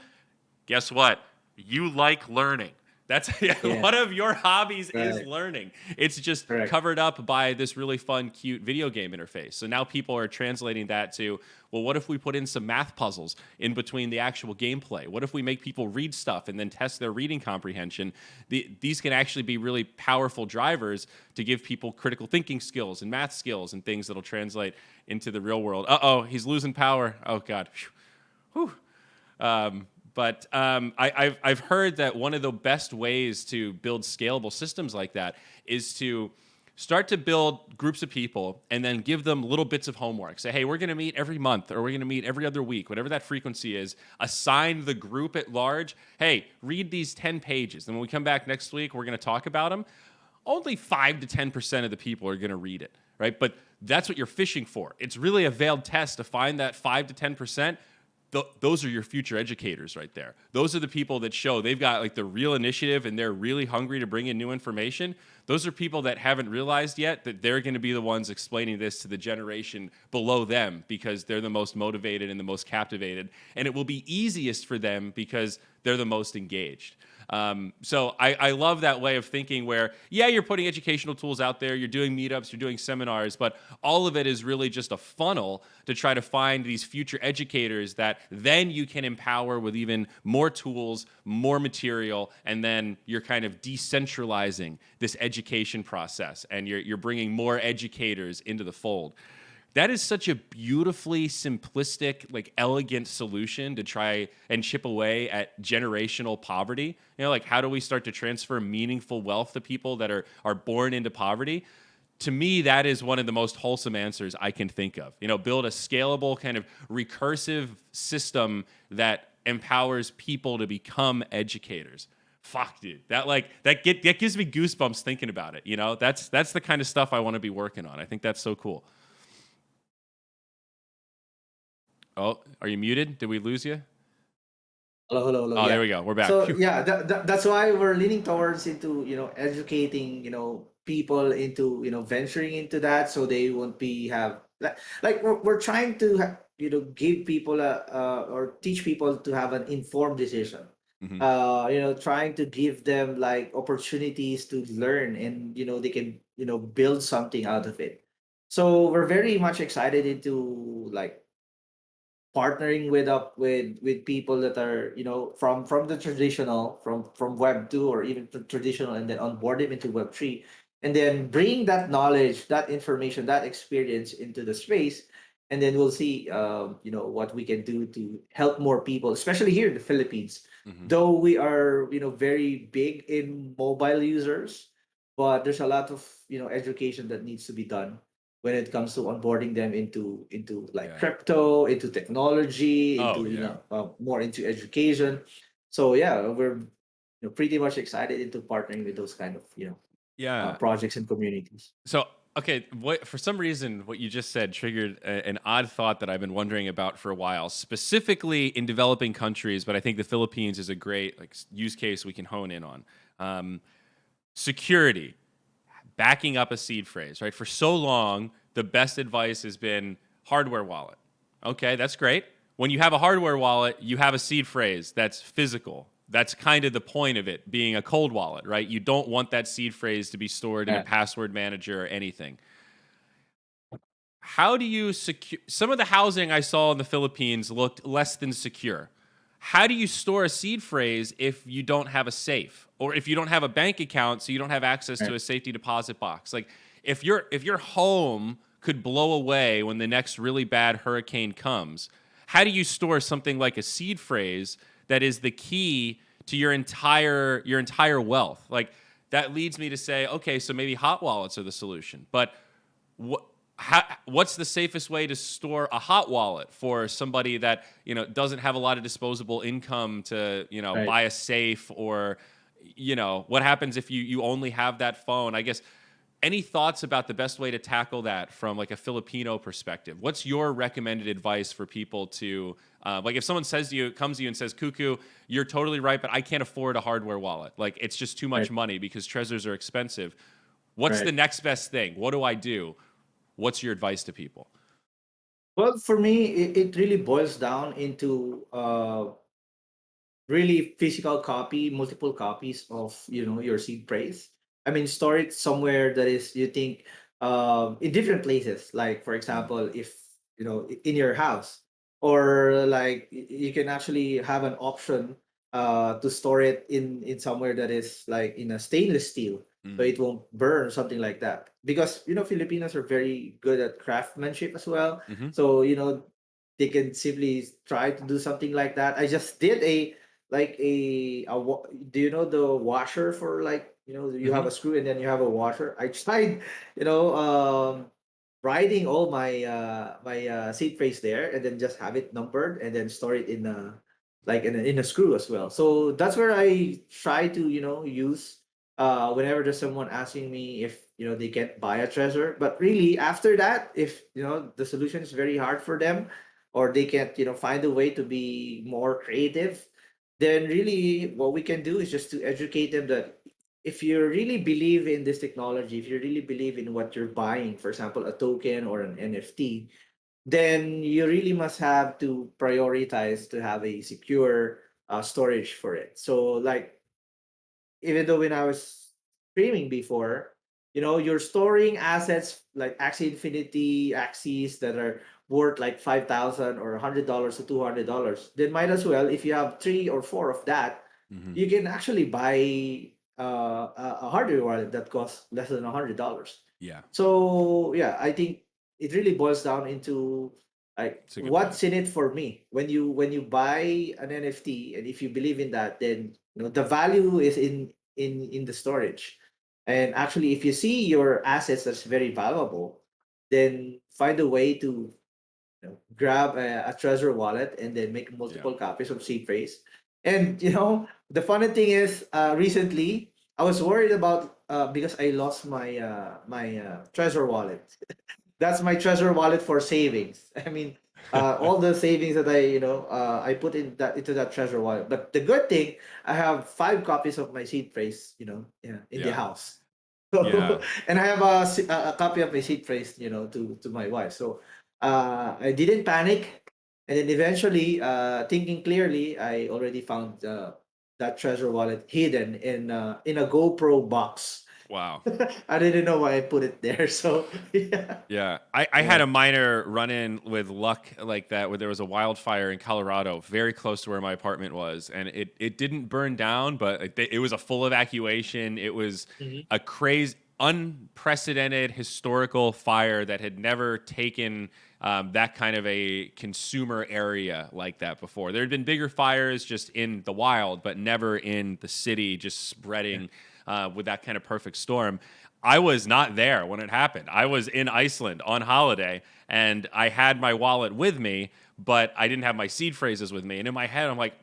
guess what? You like learning. That's Yeah. one of your hobbies is Right. learning. It's just Correct. covered up by this really fun, cute video game interface. So now people are translating that to, well, what if we put in some math puzzles in between the actual gameplay? What if we make people read stuff and then test their reading comprehension? These can actually be really powerful drivers to give people critical thinking skills and math skills and things that'll translate into the real world. Uh-oh, he's losing power. Oh, God. Whew. I've heard that one of the best ways to build scalable systems like that is to start to build groups of people and then give them little bits of homework. Say, hey, we're going to meet every month, or we're going to meet every other week, whatever that frequency is. Assign the group at large, hey, read these 10 pages. And when we come back next week, we're going to talk about them. Only 5 to 10% of the people are going to read it, right? But that's what you're fishing for. It's really a veiled test to find that 5 to 10%. Those are your future educators right there. Those are the people that show they've got like the real initiative and they're really hungry to bring in new information. Those are people that haven't realized yet that they're going to be the ones explaining this to the generation below them, because they're the most motivated and the most captivated. And it will be easiest for them because they're the most engaged. So I love that way of thinking where, yeah, you're putting educational tools out there, you're doing meetups, you're doing seminars, but all of it is really just a funnel to try to find these future educators that then you can empower with even more tools, more material, and then you're kind of decentralizing this education process, and you're bringing more educators into the fold. That is such a beautifully simplistic, like elegant solution to try and chip away at generational poverty. Like how do we start to transfer meaningful wealth to people that are born into poverty? To me, that is one of the most wholesome answers I can think of. Build a scalable kind of recursive system that empowers people to become educators. Fuck, dude. That gives me goosebumps thinking about it. That's the kind of stuff I want to be working on. I think that's so cool. Oh, are you muted? Did we lose you? Hello, hello, hello. Oh, there Yeah. we go. We're back. So Phew. yeah, that's why we're leaning towards into educating people into venturing into that, so they won't be have like we're trying to give people or teach people to have an informed decision. Hmm. Trying to give them like opportunities to learn, and they can build something out of it. So we're very much excited into like partnering with people that are from the traditional from web 2 or even traditional, and then onboard them into web 3, and then bring that knowledge, that information, that experience into the space, and then we'll see what we can do to help more people, especially here in the Philippines. Hmm. Though we are very big in mobile users, but there's a lot of education that needs to be done when it comes to onboarding them into like Yeah. crypto, into technology, Oh, into yeah. more into education. So yeah, we're pretty much excited into partnering with those kind of Yeah. projects and communities. So, okay, for some reason, what you just said triggered an odd thought that I've been wondering about for a while, specifically in developing countries, but I think the Philippines is a great use case we can hone in on. Security, backing up a seed phrase, right? For so long, the best advice has been hardware wallet. Okay, that's great. When you have a hardware wallet, you have a seed phrase that's physical. That's kind of the point of it being a cold wallet, right? You don't want that seed phrase to be stored in a Yeah. password manager or anything. How do you secure? Some of the housing I saw in the Philippines looked less than secure. How do you store a seed phrase if you don't have a safe or if you don't have a bank account, so you don't have access to Right. a safety deposit box. Like if your home could blow away when the next really bad hurricane comes, how do you store something like a seed phrase that is the key to your entire wealth? Like that leads me to say, okay, so maybe hot wallets are the solution. But what what's the safest way to store a hot wallet for somebody that doesn't have a lot of disposable income to Right. buy a safe, or what happens if you only have that phone? I guess any thoughts about the best way to tackle that from like a Filipino perspective? What's your recommended advice for people to like if someone comes to you and says, Kookoo, you're totally right, but I can't afford a hardware wallet. Like it's just too much Right. money because treasures are expensive. What's the Right. next best thing? What do I do? What's your advice to people? Well, for me, it really boils down into really physical copy, multiple copies of your seed praise. I mean, store it somewhere that is you think in different places. Like for Mm. example, if in your house, or like you can actually have an option to store it in somewhere that is like in a stainless steel, so Mm. it won't burn or something like that. Because Filipinos are very good at craftsmanship as well. Hmm. So they can simply try to do something like that. I just did do you know the washer for, like, you have Hmm. a screw and then you have a washer. I tried you know writing all my seed phrase there, and then just have it numbered and then store it in a, like, in a screw as well. So that's where I try to use whenever there's someone asking me if they can't buy a treasure. But really, after that, if the solution is very hard for them, or they can't find a way to be more creative, then really what we can do is just to educate them that if you really believe in this technology, if you really believe in what you're buying, for example, a token or an NFT, then you really must have to prioritize to have a secure storage for it. So, like, even though when I was streaming before, you're storing assets like Axie Infinity, Axies that are worth like 5,000 or $100 to $200. Then might as well, if you have three or four of that, Hmm. you can actually buy a hardware wallet that costs less than $100. Yeah, So yeah, I think it really boils down into like it's a good point. what's in it for me. When you buy an NFT, and if you believe in that, then the value is in the storage. And actually, if you see your assets that's very valuable, then find a way to grab a treasure wallet and then make Yeah. multiple copies of seed phrase. And the funny thing is, recently I was worried about because I lost my treasure wallet. That's my treasure wallet for savings. I mean, all the savings that I put into that treasure wallet. But the good thing, I have 5 copies of my seed phrase, yeah, in the Yeah. house. Yeah. So, and I have a copy of my seed phrase, to my wife. So I didn't panic, and then eventually, thinking clearly, I already found that treasure wallet hidden in a GoPro box. Wow. I didn't know why I put it there. So yeah, Yeah, I had yeah. a minor run in with luck like that, where there was a wildfire in Colorado, very close to where my apartment was, and it didn't burn down, but it was a full evacuation. It was Mhm. a crazy, unprecedented historical fire that had never taken that kind of a consumer area like that before. There had been bigger fires just in the wild, but never in the city, just Yeah. spreading with that kind of perfect storm. I was not there when it happened. I was in Iceland on holiday, and I had my wallet with me, but I didn't have my seed phrases with me. And in my head, I'm like,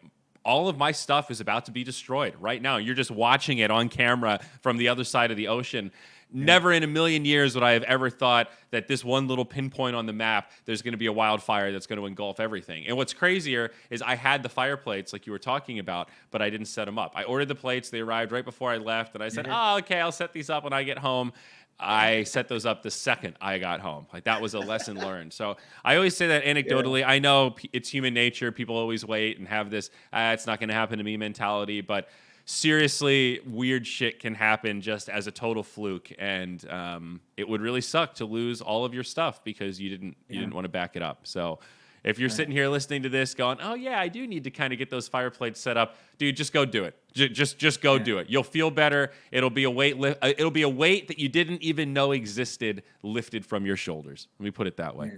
all of my stuff is about to be destroyed right now. You're just watching it on camera from the other side of the ocean. Yeah. Never in a million years would I have ever thought that this one little pinpoint on the map, there's going to be a wildfire that's going to engulf everything. And what's crazier is I had the fire plates like you were talking about, but I didn't set them up. I ordered the plates, they arrived right before I left, and I said, Yeah. oh, okay, I'll set these up when I get home. I set those up the second I got home. Like that was a lesson learned. So I always say that Yeah. anecdotally. I know it's human nature. People always wait and have this, it's not going to happen to me mentality. But seriously, weird shit can happen just as a total fluke. And it would really suck to lose all of your stuff because you didn't Yeah. want to back it up. So If you're Right. sitting here listening to this going, "Oh yeah, I do need to kind of get those fire plates set up." Dude, just go do it. Just go Yeah. do it. You'll feel better. It'll be a it'll be a weight that you didn't even know existed lifted from your shoulders. Let me put it that way. Yeah.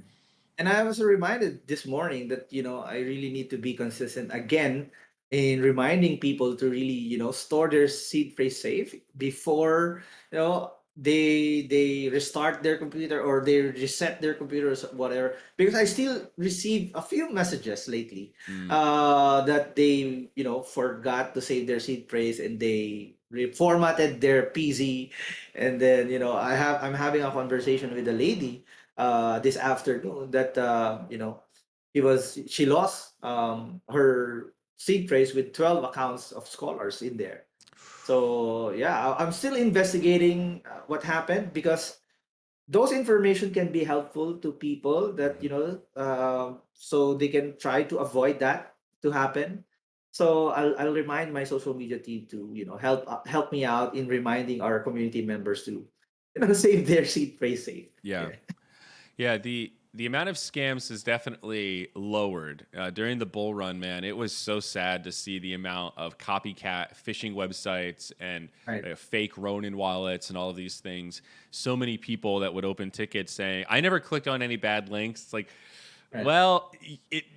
And I was reminded this morning that, I really need to be consistent again in reminding people to really, store their seed phrase safe before, they restart their computer or they reset their computers, whatever. Because I still receive a few messages lately Mm, that they, forgot to save their seed phrase and they reformatted their PC. And then, I'm having a conversation with a lady this afternoon that she lost her seed phrase with 12 accounts of scholars in there. So yeah, I'm still investigating what happened because those information can be helpful to people that mhm. so they can try to avoid that to happen. So I'll remind my social media team to help me out in reminding our community members to save their seed phrase safe. Yeah. Yeah. Yeah, the amount of scams has definitely lowered during the bull run. Man, it was so sad to see the amount of copycat phishing websites and Right. fake Ronin wallets and all of these things. So many people that would open tickets saying, "I never clicked on any bad links." It's like, Right. well,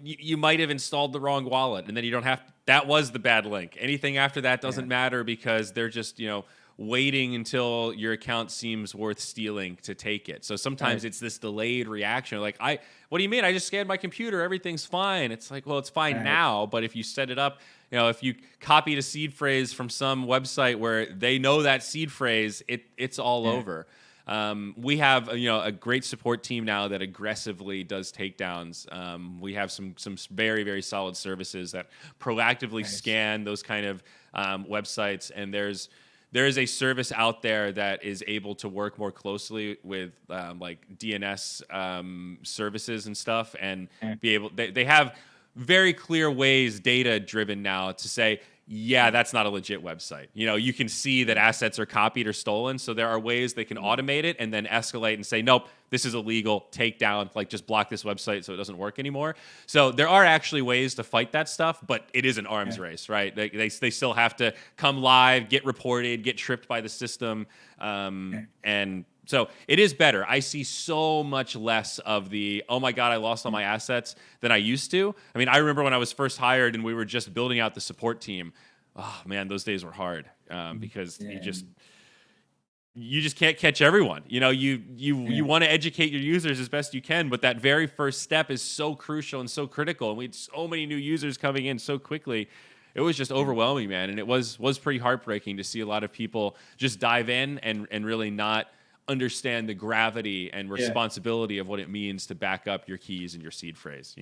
you might have installed the wrong wallet, and then you don't have. That was the bad link. Anything after that Yeah. doesn't matter because they're just waiting until your account seems worth stealing to take it. So sometimes Right. it's this delayed reaction. Like, what do you mean? I just scanned my computer. Everything's fine. It's like, well, it's fine Right. now, but if you set it up, if you copied a seed phrase from some website where they know that seed phrase, it's all Yeah. over. We have a great support team now that aggressively does takedowns. We have some very very solid services that proactively Nice. scan those kind of websites, and there is a service out there that is able to work more closely with like DNS services and stuff, and Yeah. be able. They have very clear ways, data driven now, to say, yeah, Mm. that's not a legit website. You can see that assets are copied or stolen. So there are ways they can Mm. automate it and then escalate and say, nope, this is illegal, take down, like just block this website so it doesn't work anymore. So there are actually ways to fight that stuff, but it is an arms Yeah. race, right? They still have to come live, get reported, get tripped by the system. Yeah. And so it is better. I see so much less of the, oh my God, I lost all Mm. my assets than I used to. I mean, I remember when I was first hired and we were just building out the support team. Oh man, those days were hard Mm. because Yeah. you just can't catch everyone. You Yeah. want to educate your users as best you can, but that very first step is so crucial and so critical. And we had so many new users coming in so quickly. It was just Yeah. overwhelming, man, and it was pretty heartbreaking to see a lot of people just dive in and really not understand the gravity and Yeah. responsibility of what it means to back up your keys and your seed phrase.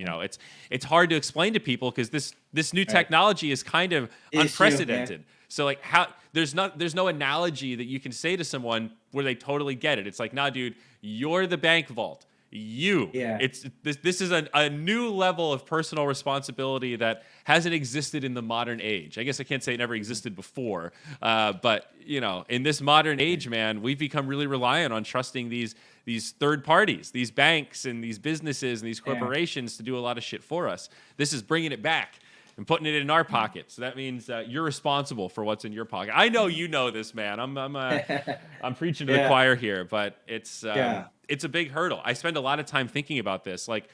It's hard to explain to people because this new Right. technology is kind of It's you. Yeah. unprecedented. So like how there's no analogy that you can say to someone where they totally get it. It's like, nah, dude, you're the bank vault. Yeah. It's this is a new level of personal responsibility that hasn't existed in the modern age. I guess I can't say it never Mhm. existed before, but in this modern Yeah. age, man, we've become really reliant on trusting these third parties, these banks and these businesses and these Yeah. corporations to do a lot of shit for us. This is bringing it back and putting it in our Mm. pocket. So that means you're responsible for what's in your pocket. I know you know this, man. I'm preaching to the Yeah. choir here, but Yeah. it's a big hurdle. I spend a lot of time thinking about this. Like,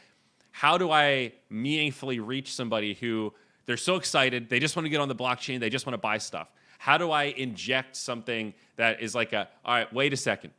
how do I meaningfully reach somebody who they're so excited, they just want to get on the blockchain, they just want to buy stuff? How do I inject something that is like all right, wait a second,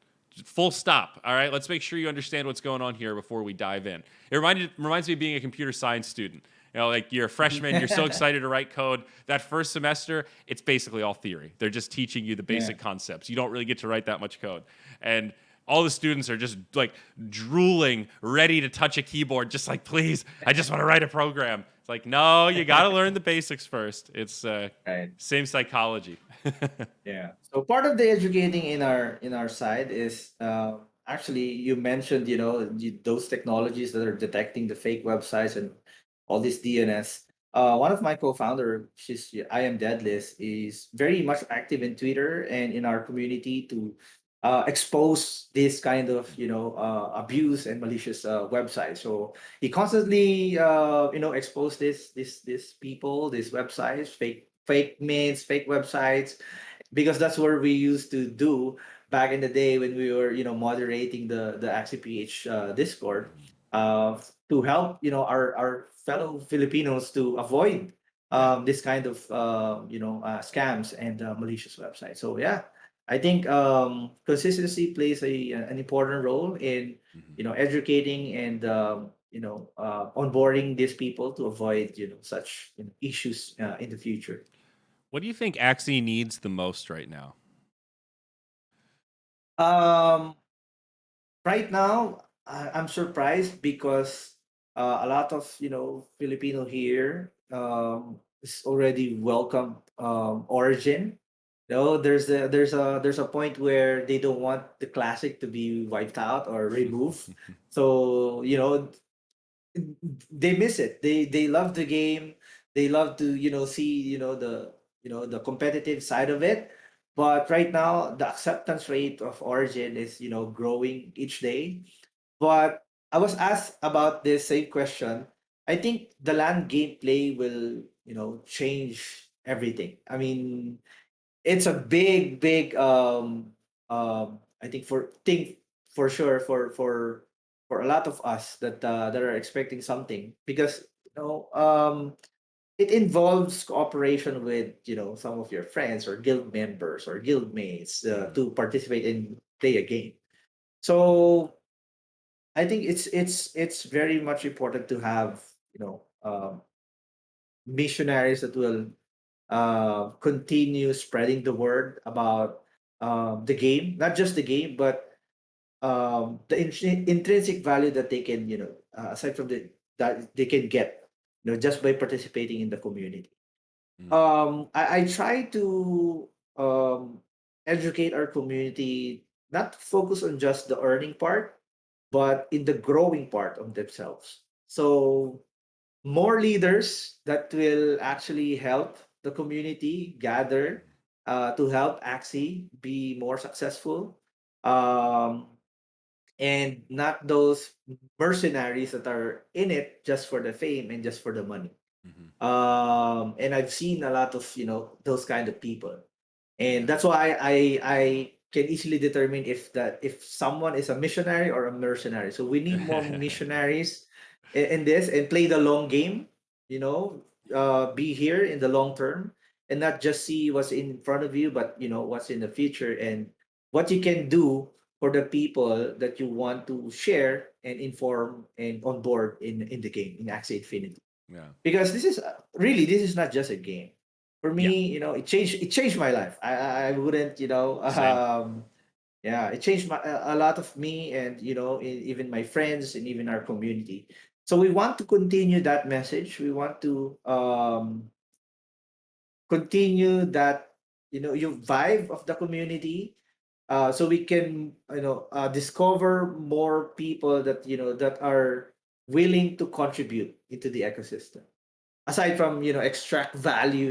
full stop. All right, let's make sure you understand what's going on here before we dive in. It reminds me of being a computer science student. Like you're a freshman, you're so excited to write code. That first semester, it's basically all theory. They're just teaching you the Yeah. basic concepts. You don't really get to write that much code. And all the students are just like drooling, ready to touch a keyboard, just like, please, I just want to write a program. It's like, no, you got to learn the basics first. It's Right. same psychology. Yeah. So part of the educating in our side is actually you mentioned those technologies that are detecting the fake websites and all this DNS. One of my co-founder, she's I am Deadlist, is very much active in Twitter and in our community to expose this kind of abuse and malicious website. So he constantly expose this people, these websites, fake myths, fake websites, because that's what we used to do back in the day when we were moderating the AxiPH Discord, to help our fellow Filipinos to avoid Yeah. this kind of scams and malicious websites. So yeah, I think consistency plays an important role in Hmm. educating and onboarding these people to avoid such issues in the future. What do you think Axie needs the most right now? Um, right now, I'm surprised because a lot of Filipino here is already welcome Origin. There's a point where they don't want the classic to be wiped out or removed. So they miss it. They love the game. They love to see the competitive side of it. But right now the acceptance rate of Origin is growing each day. But I was asked about this same question. I think the land gameplay will change everything. I mean, it's a big I think for sure for a lot of us that are expecting something, because it involves cooperation with some of your friends or guild members or guild mates Hmm. to participate and play a game. So I think it's very much important to have missionaries that will continue spreading the word about the game, not just the game, but the intrinsic value that they can, aside from that they can get, just by participating in the community. Hmm. I try to educate our community, not to focus on just the earning part, but in the growing part of themselves. So more leaders that will actually help the community gather to help Axie be more successful, um, and not those mercenaries that are in it just for the fame and just for the money. Hmm. And I've seen a lot of those kind of people, and Yeah. that's why I can easily determine if someone is a missionary or a mercenary. So we need more missionaries in this and play the long game, you know be here in the long term, and not just see what's in front of you, but what's in the future and what you can do for the people that you want to share and inform and onboard in the game in Axie Infinity. Yeah. Because this is not just a game for Yeah. me. It changed my life. I wouldn't Same. yeah, it changed a lot of me, and even my friends and even our community. So we want to continue that message. We want to continue that your vibe of the community, so we can discover more people that that are willing to contribute into the ecosystem, aside from extract value.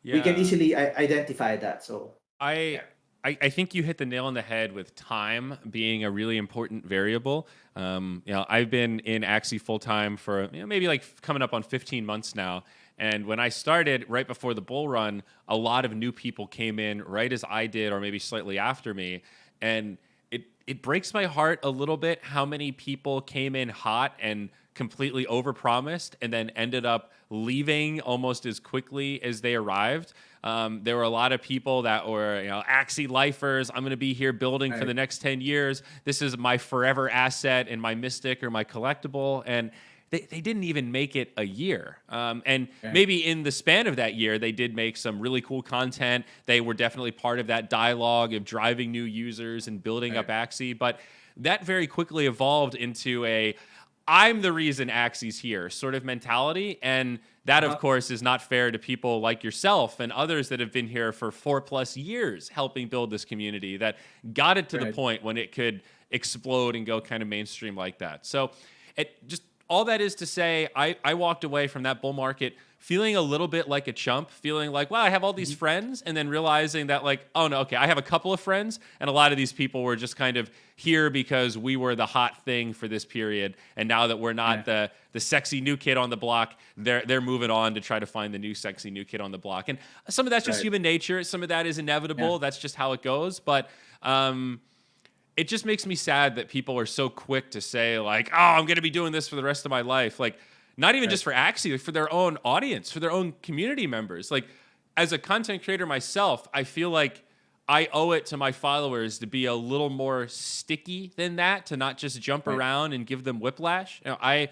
We can Yeah. easily identify that. So I, yeah. I think you hit the nail on the head with time being a really important variable. I've been in Axie full time for maybe like coming up on 15 months now. And when I started right before the bull run, a lot of new people came in right as I did, or maybe slightly after me. And it breaks my heart a little bit how many people came in hot and completely overpromised and then ended up leaving almost as quickly as they arrived. There were a lot of people that were, Axie lifers. I'm going to be here building for the Right. next 10 years. This is my forever asset and my mystic or my collectible. And they didn't even make it a year. And Right. maybe in the span of that year, they did make some really cool content. They were definitely part of that dialogue of driving new users and building up Right. Axie. But that very quickly evolved into a I'm the reason Axie's here sort of mentality. And that, of Uh-huh. course, is not fair to people like yourself and others that have been here for 4+ years helping build this community that got it to the Right. point when it could explode and go kind of mainstream like that. So it just all that is to say, I walked away from that bull market feeling a little bit like a chump, feeling like, wow, I have all these Mhm. friends, and then realizing that, like, oh no, okay, I have a couple of friends, and a lot of these people were just kind of here because we were the hot thing for this period, and now that we're not Yeah. the sexy new kid on the block, they're moving on to try to find the new sexy new kid on the block, and some of that's just Right. human nature, some of that is Yeah. inevitable, that's just how it goes, but it just makes me sad that people are so quick to say like, "Oh, I'm going to be doing this for the rest of my life." Like, not even Right. just for Axie, like for their own audience, for their own community members. Like, as a content creator myself, I feel like I owe it to my followers to be a little more sticky than that, to not just jump Right. around and give them whiplash. Right.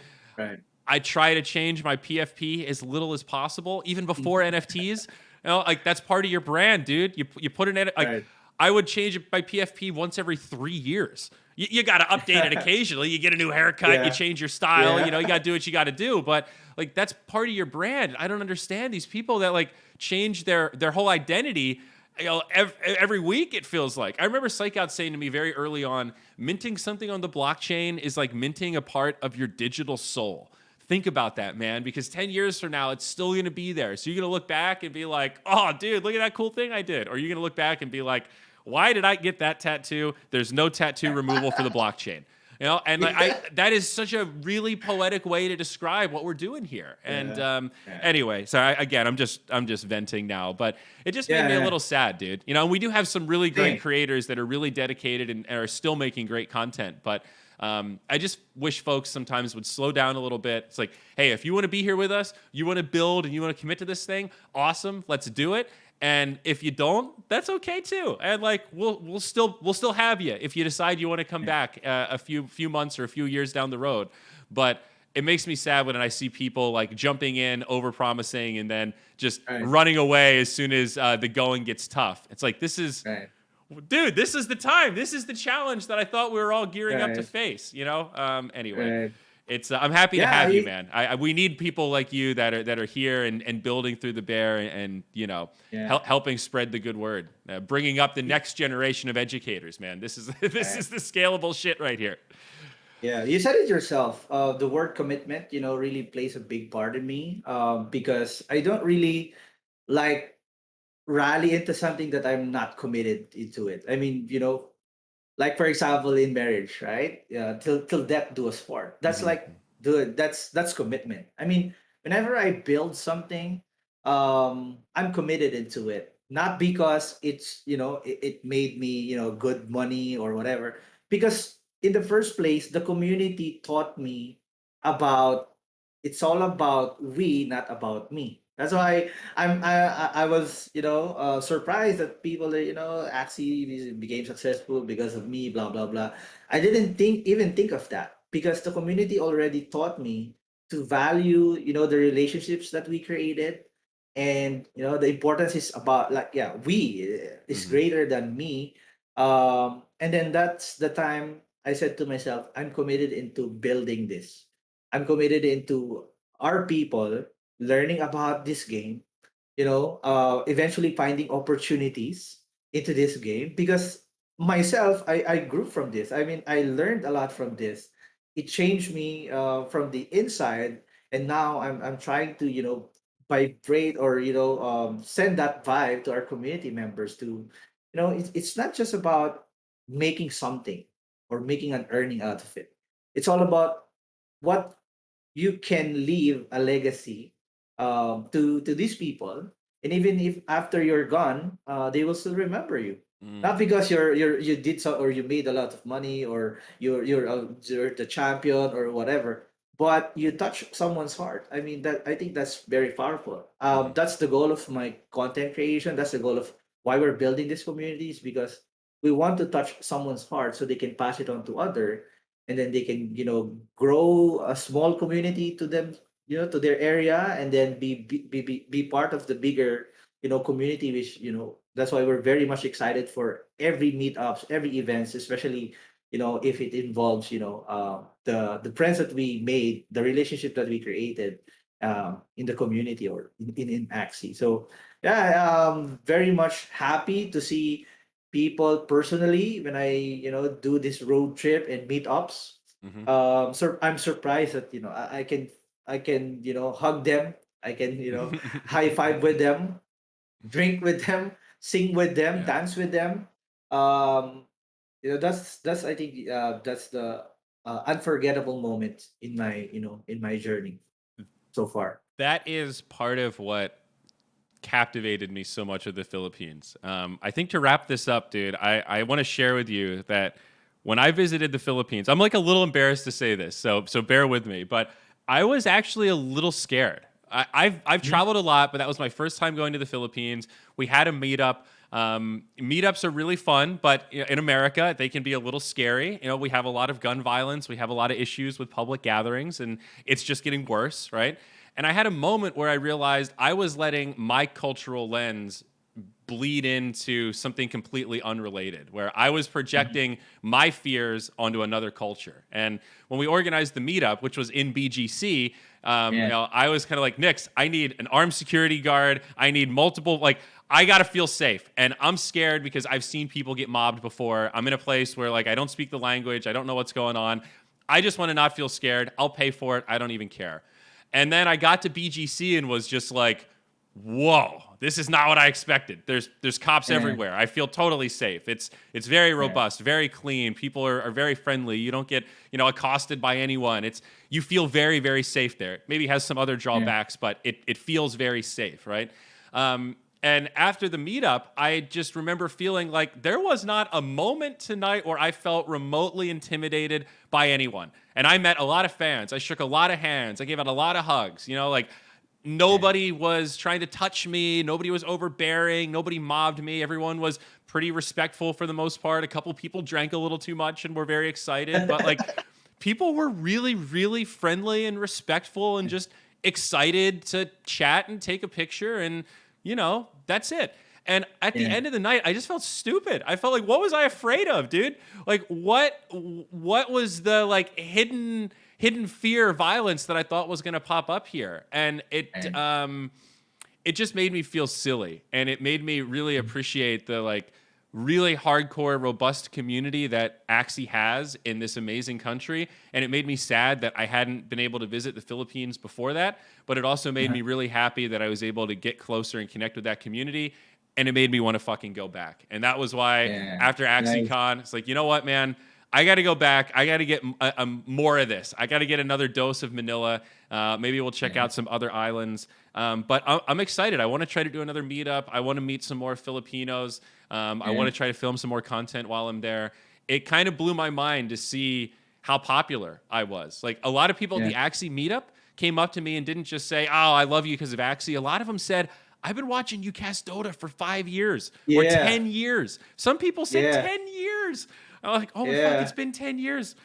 I try to change my PFP as little as possible, even before Mhm. NFTs. Like that's part of your brand, dude. You put in it like Right. I would change it by PFP once every 3 years. You got to update it occasionally. You get a new haircut, you Yeah. change your style. You got to do what you got to do. But like that's part of your brand. I don't understand these people that like change their whole identity. Every week it feels like. I remember Psychout saying to me very early on, minting something on the blockchain is like minting a part of your digital soul. Think about that, man, because 10 years from now, it's still going to be there. So you're going to look back and be like, oh, dude, look at that cool thing I did. Or you're going to look back and be like, why did I get that tattoo? There's no tattoo removal for the blockchain. And like, Yeah. that is such a really poetic way to describe what we're doing here. And Yeah. Yeah. anyway, so again, I'm just venting now, but it just made Yeah. me a Yeah. little sad, dude. And we do have some really great Same. creators that are really dedicated and are still making great content, but I just wish folks sometimes would slow down a little bit. It's like, hey, if you want to be here with us, you want to build and you want to commit to this thing, awesome, let's do it. And if you don't, that's okay too. And like we'll still have you if you decide you want to come Yeah. back a few months or a few years down the road. But it makes me sad when I see people like jumping in, over promising, and then just Right. running away as soon as the going gets tough. It's like this is Right. dude, this is the time. This is the challenge that I thought we were all gearing up to Right. face. Anyway, Right. it's I'm happy to Yeah. have you, man. We need people like you that are here and building through the bear and Yeah. helping spread the good word, bringing up the next generation of educators, man. This is this Right. is the scalable shit right here. Yeah, you said it yourself. The word commitment, really plays a big part in me. Because I don't really like rally into something that I'm not committed into it. I mean, like for example, in marriage, right? Yeah, till death do us part. That's Hmm. like, dude, that's commitment. I mean, whenever I build something, I'm committed into it. Not because it made me good money or whatever. Because in the first place, the community taught me about it's all about we, not about me. That's why I was surprised that people that actually became successful because of me, blah blah blah. I didn't think of that because the community already taught me to value the relationships that we created, and the importance is about, like, yeah, we is Hmm. greater than me. And then that's the time I said to myself, I'm committed into building this. I'm committed into our people learning about this game, eventually finding opportunities into this game, because myself, I grew from this. I mean, I learned a lot from this. It changed me from the inside, and now I'm trying to vibrate, or send that vibe to our community members to, it's not just about making something or making an earning out of it. It's all about what you can leave a legacy to these people, and even if after you're gone, they will still remember you. Not Mm. because you did so, or you made a lot of money, or you're the champion or whatever, but you touch someone's heart. I mean, that I think that's very powerful. Hmm. That's the goal of my content creation. That's the goal of why we're building these communities, because we want to touch someone's heart so they can pass it on to other, and then they can grow a small community to them, to their area, and then be part of the bigger community, which that's why we're very much excited for every meetups, every events, especially if it involves the friends that we made, the relationship that we created in the community, or in Axie. So yeah, very much happy to see people personally when I do this road trip and meetups. Hmm. I'm surprised that I can hug them. I can high five with them, drink with them, sing with them, Yeah. dance with them. Um, that's I think that's the unforgettable moment in my in my journey so far. That is part of what captivated me so much of the Philippines. I think to wrap this up, dude, I want to share with you that when I visited the Philippines, I'm like a little embarrassed to say this, so bear with me, but I was actually a little scared. I've Mhm. traveled a lot, but that was my first time going to the Philippines. We had a meetup. Meetups are really fun, but in America, they can be a little scary. We have a lot of gun violence. We have a lot of issues with public gatherings, and it's just getting worse, right? And I had a moment where I realized I was letting my cultural lens bleed into something completely unrelated, where I was Mhm. projecting my fears onto another culture. And when we organized the meetup, which was in BGC, Yeah. I was kind of like, Nix, I need an armed security guard. I need multiple, like, I gotta feel safe. And I'm scared because I've seen people get mobbed before. I'm in a place where, like, I don't speak the language, I don't know what's going on. I just want to not feel scared. I'll pay for it. I don't even care. And then I got to BGC and was just like, whoa, this is not what I expected. There's cops Yeah. everywhere. I feel totally safe. It's very Yeah. robust, very clean. People are very friendly. You don't get accosted by anyone. You feel very very safe there. It maybe has some other Yeah. drawbacks, but it feels very safe, right? And after the meetup, I just remember feeling like there was not a moment tonight where I felt remotely intimidated by anyone. And I met a lot of fans. I shook a lot of hands. I gave out a lot of hugs. Like Yeah. nobody was trying to touch me. Nobody was overbearing. Nobody mobbed me. Everyone was pretty respectful for the most part. A couple people drank a little too much and were very excited. But like people were really, really friendly and respectful and just excited to chat and take a picture. And that's it. And at the Yeah. end of the night, I just felt stupid. I felt like, what was I afraid of, dude? Like, what was the like hidden fear, violence that I thought was going to pop up here? And And it just made me feel silly, and it made me really appreciate the like really hardcore, robust community that Axie has in this amazing country. And it made me sad that I hadn't been able to visit the Philippines before that. But it also made uh-huh. me really happy that I was able to get closer and connect with that community. And it made me want to fucking go back. And that was why Yeah. after Nice. AxieCon, it's like, you know what, man? I got to go back. I got to get more of this. I got to get another dose of Manila. Maybe we'll check Yeah. out some other islands. But I'm excited. I want to try to do another meetup. I want to meet some more Filipinos. I want Yeah. to try to film some more content while I'm there. It kind of blew my mind to see how popular I was. Like a lot of people at Yeah. the Axie meetup came up to me and didn't just say, "Oh, I love you because of Axie." A lot of them said, "I've been watching you cast Dota for 5 years or Yeah. 10 years." Some people said Yeah. 10 years. I'm like, "Oh my fuck, it's Yeah. been 10 years."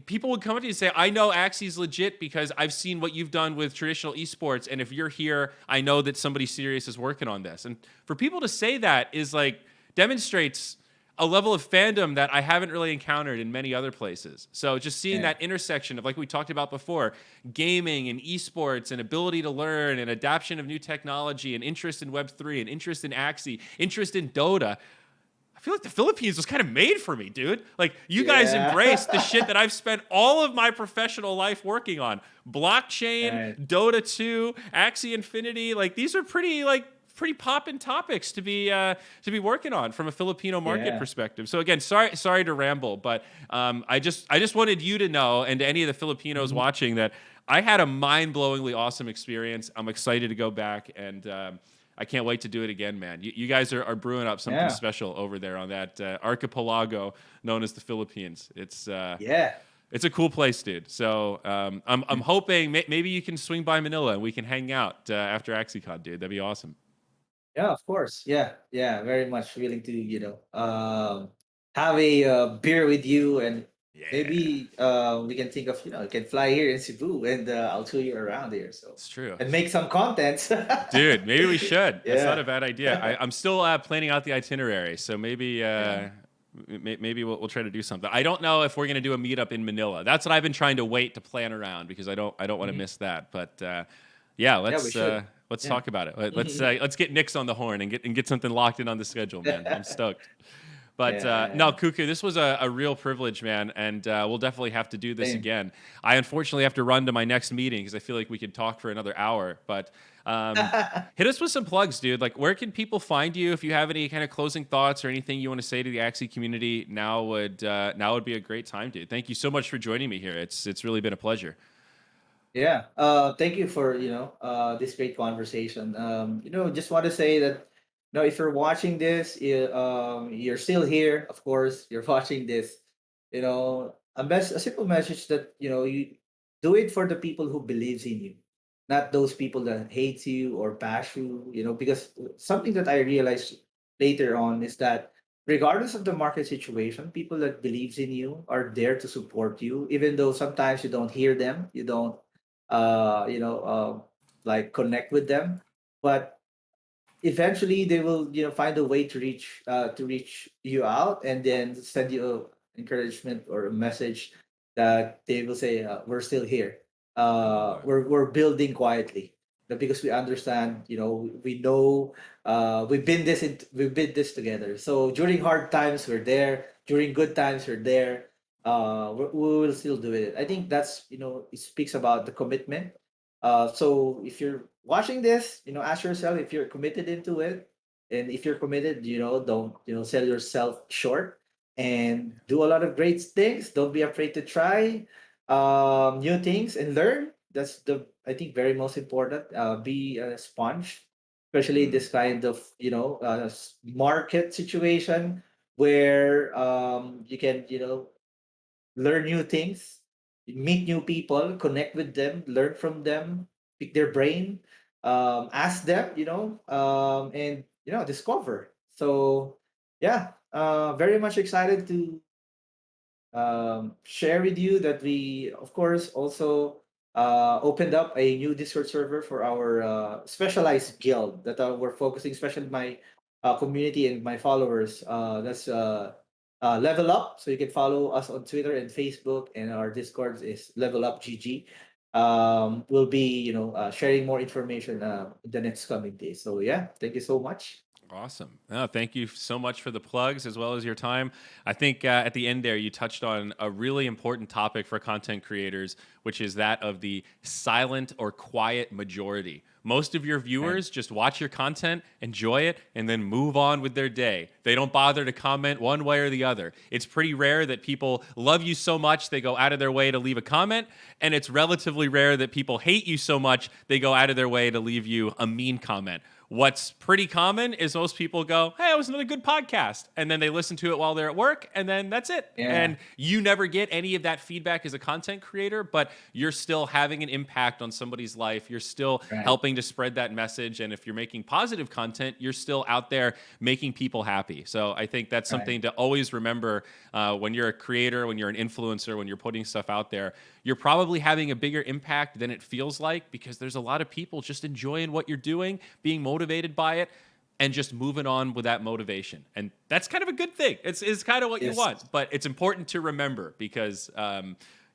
People would come up to you and say, I know Axie's legit because I've seen what you've done with traditional esports, and if you're here, I know that somebody serious is working on this. And for people to say that is like demonstrates a level of fandom that I haven't really encountered in many other places. So just seeing Yeah. that intersection of, like we talked about before, gaming and esports and ability to learn and adoption of new technology and interest in Web3 and interest in Axie, interest in Dota. I feel like the Philippines was kind of made for me, dude. Like, you guys Yeah. embraced the shit that I've spent all of my professional life working on. Blockchain, Right. Dota 2, Axie Infinity. Like, these are pretty poppin' topics to be working on from a Filipino market Yeah. perspective. So again, sorry to ramble, but I just wanted you to know, and to any of the Filipinos Mhm. watching, that I had a mind-blowingly awesome experience. I'm excited to go back, and I can't wait to do it again, man. You guys are brewing up something Yeah. special over there on that archipelago known as the Philippines. Yeah. It's a cool place, dude. So I'm hoping maybe you can swing by Manila and we can hang out after AxieCon, dude. That'd be awesome. Yeah, of course. Yeah, yeah, very much willing to, have a beer with you, and Yeah, maybe we can think of, you can fly here in Cebu, and I'll show you around here. So, it's true. and make some contents. Dude, maybe we should. That's not a Yeah. bad idea. I'm still planning out the itinerary, so maybe Yeah. maybe we'll try to do something. I don't know if we're gonna do a meetup in Manila. That's what I've been trying to wait to plan around because I don't want to Mhm. miss that. But yeah, Yeah, we should. let's Yeah. talk about it. Let's get Nick's on the horn and get something locked in on the schedule, man. I'm stoked. But no, Yeah. Kookoo, this was a real privilege, man, and we'll definitely have to do this Same. again. I unfortunately have to run to my next meeting because I feel like we could talk for another hour. But hit us with some plugs, dude. Like, where can people find you if you have any kind of closing thoughts or anything you want to say to the Axie community? Now would be a great time, dude. Thank you so much for joining me here. It's really been a pleasure. Yeah. Thank you for, this great conversation. Just want to say that, if you're watching this, you're still here. Of course, you're watching this. A simple message that, you do it for the people who believes in you, not those people that hates you or bash you. Because something that I realized later on is that regardless of the market situation, people that believes in you are there to support you, even though sometimes you don't hear them, you don't uh, you know, uh, like connect with them. But eventually they will, find a way to reach you out and then send you encouragement or a message that they will say, we're still here. I love that. We're building quietly. Because we understand, we know, we've been this together. So during hard times we're there, during good times we're there. We will still do it. I think that's, it speaks about the commitment. So if you're watching this, ask yourself if you're committed into it. And if you're committed, don't, sell yourself short and do a lot of great things. Don't be afraid to try new things and learn. That's I think, very most important. Be a sponge, especially Mm, this kind of, market situation where you can, learn new things, meet new people, connect with them, learn from them, pick their brain, ask them, and discover. So yeah, very much excited to share with you that we, of course, also opened up a new Discord server for our specialized guild that we're focusing, especially my community and my followers. That's Level Up. So you can follow us on Twitter and Facebook, and our Discord is Level Up GG. We'll be, sharing more information in the next coming days. So yeah, thank you so much. awesome. No, thank you so much for the plugs as well as your time. I think at the end there, you touched on a really important topic for content creators, which is that of the silent or quiet majority. Most of your Right. viewers just watch your content, enjoy it, and then move on with their day. They don't bother to comment one way or the other. It's pretty rare that people love you so much they go out of their way to leave a comment, and it's relatively rare that people hate you so much they go out of their way to leave you a mean comment. What's pretty common is most people go, "Hey, it was another good podcast." And then they listen to it while they're at work, and then that's it. Yeah. And you never get any of that feedback as a content creator, but you're still having an impact on somebody's life. You're still Right. helping to spread that message. And if you're making positive content, you're still out there making people happy. So I think that's Right. something to always remember when you're a creator, when you're an influencer, when you're putting stuff out there. You're probably having a bigger impact than it feels like because there's a lot of people just enjoying what you're doing, being motivated by it, and just moving on with that motivation. And that's kind of a good thing. It's kind of what you Yes. want, but it's important to remember because,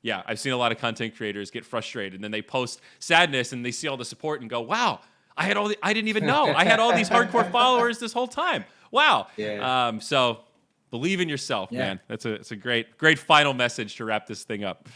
yeah, I've seen a lot of content creators get frustrated and then they post sadness and they see all the support and go, wow, I didn't even know. I had all these hardcore followers this whole time. Wow. Yeah. So believe in yourself, Yeah. man. It's a great final message to wrap this thing up.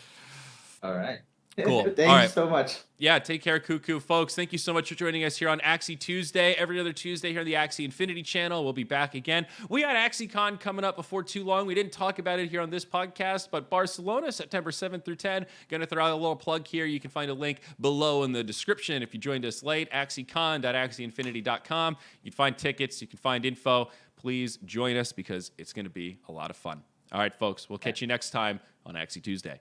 All right. Cool. All Thank you right. so much. Yeah, take care, Kookoo, folks. Thank you so much for joining us here on Axie Tuesday. Every other Tuesday here on the Axie Infinity channel. We'll be back again. We got AxieCon coming up before too long. We didn't talk about it here on this podcast, but Barcelona, September 7th through 10. Going to throw out a little plug here. You can find a link below in the description if you joined us late. AxieCon.axieinfinity.com. You can find tickets. You can find info. Please join us because it's going to be a lot of fun. All right, folks. We'll catch you next time on Axie Tuesday.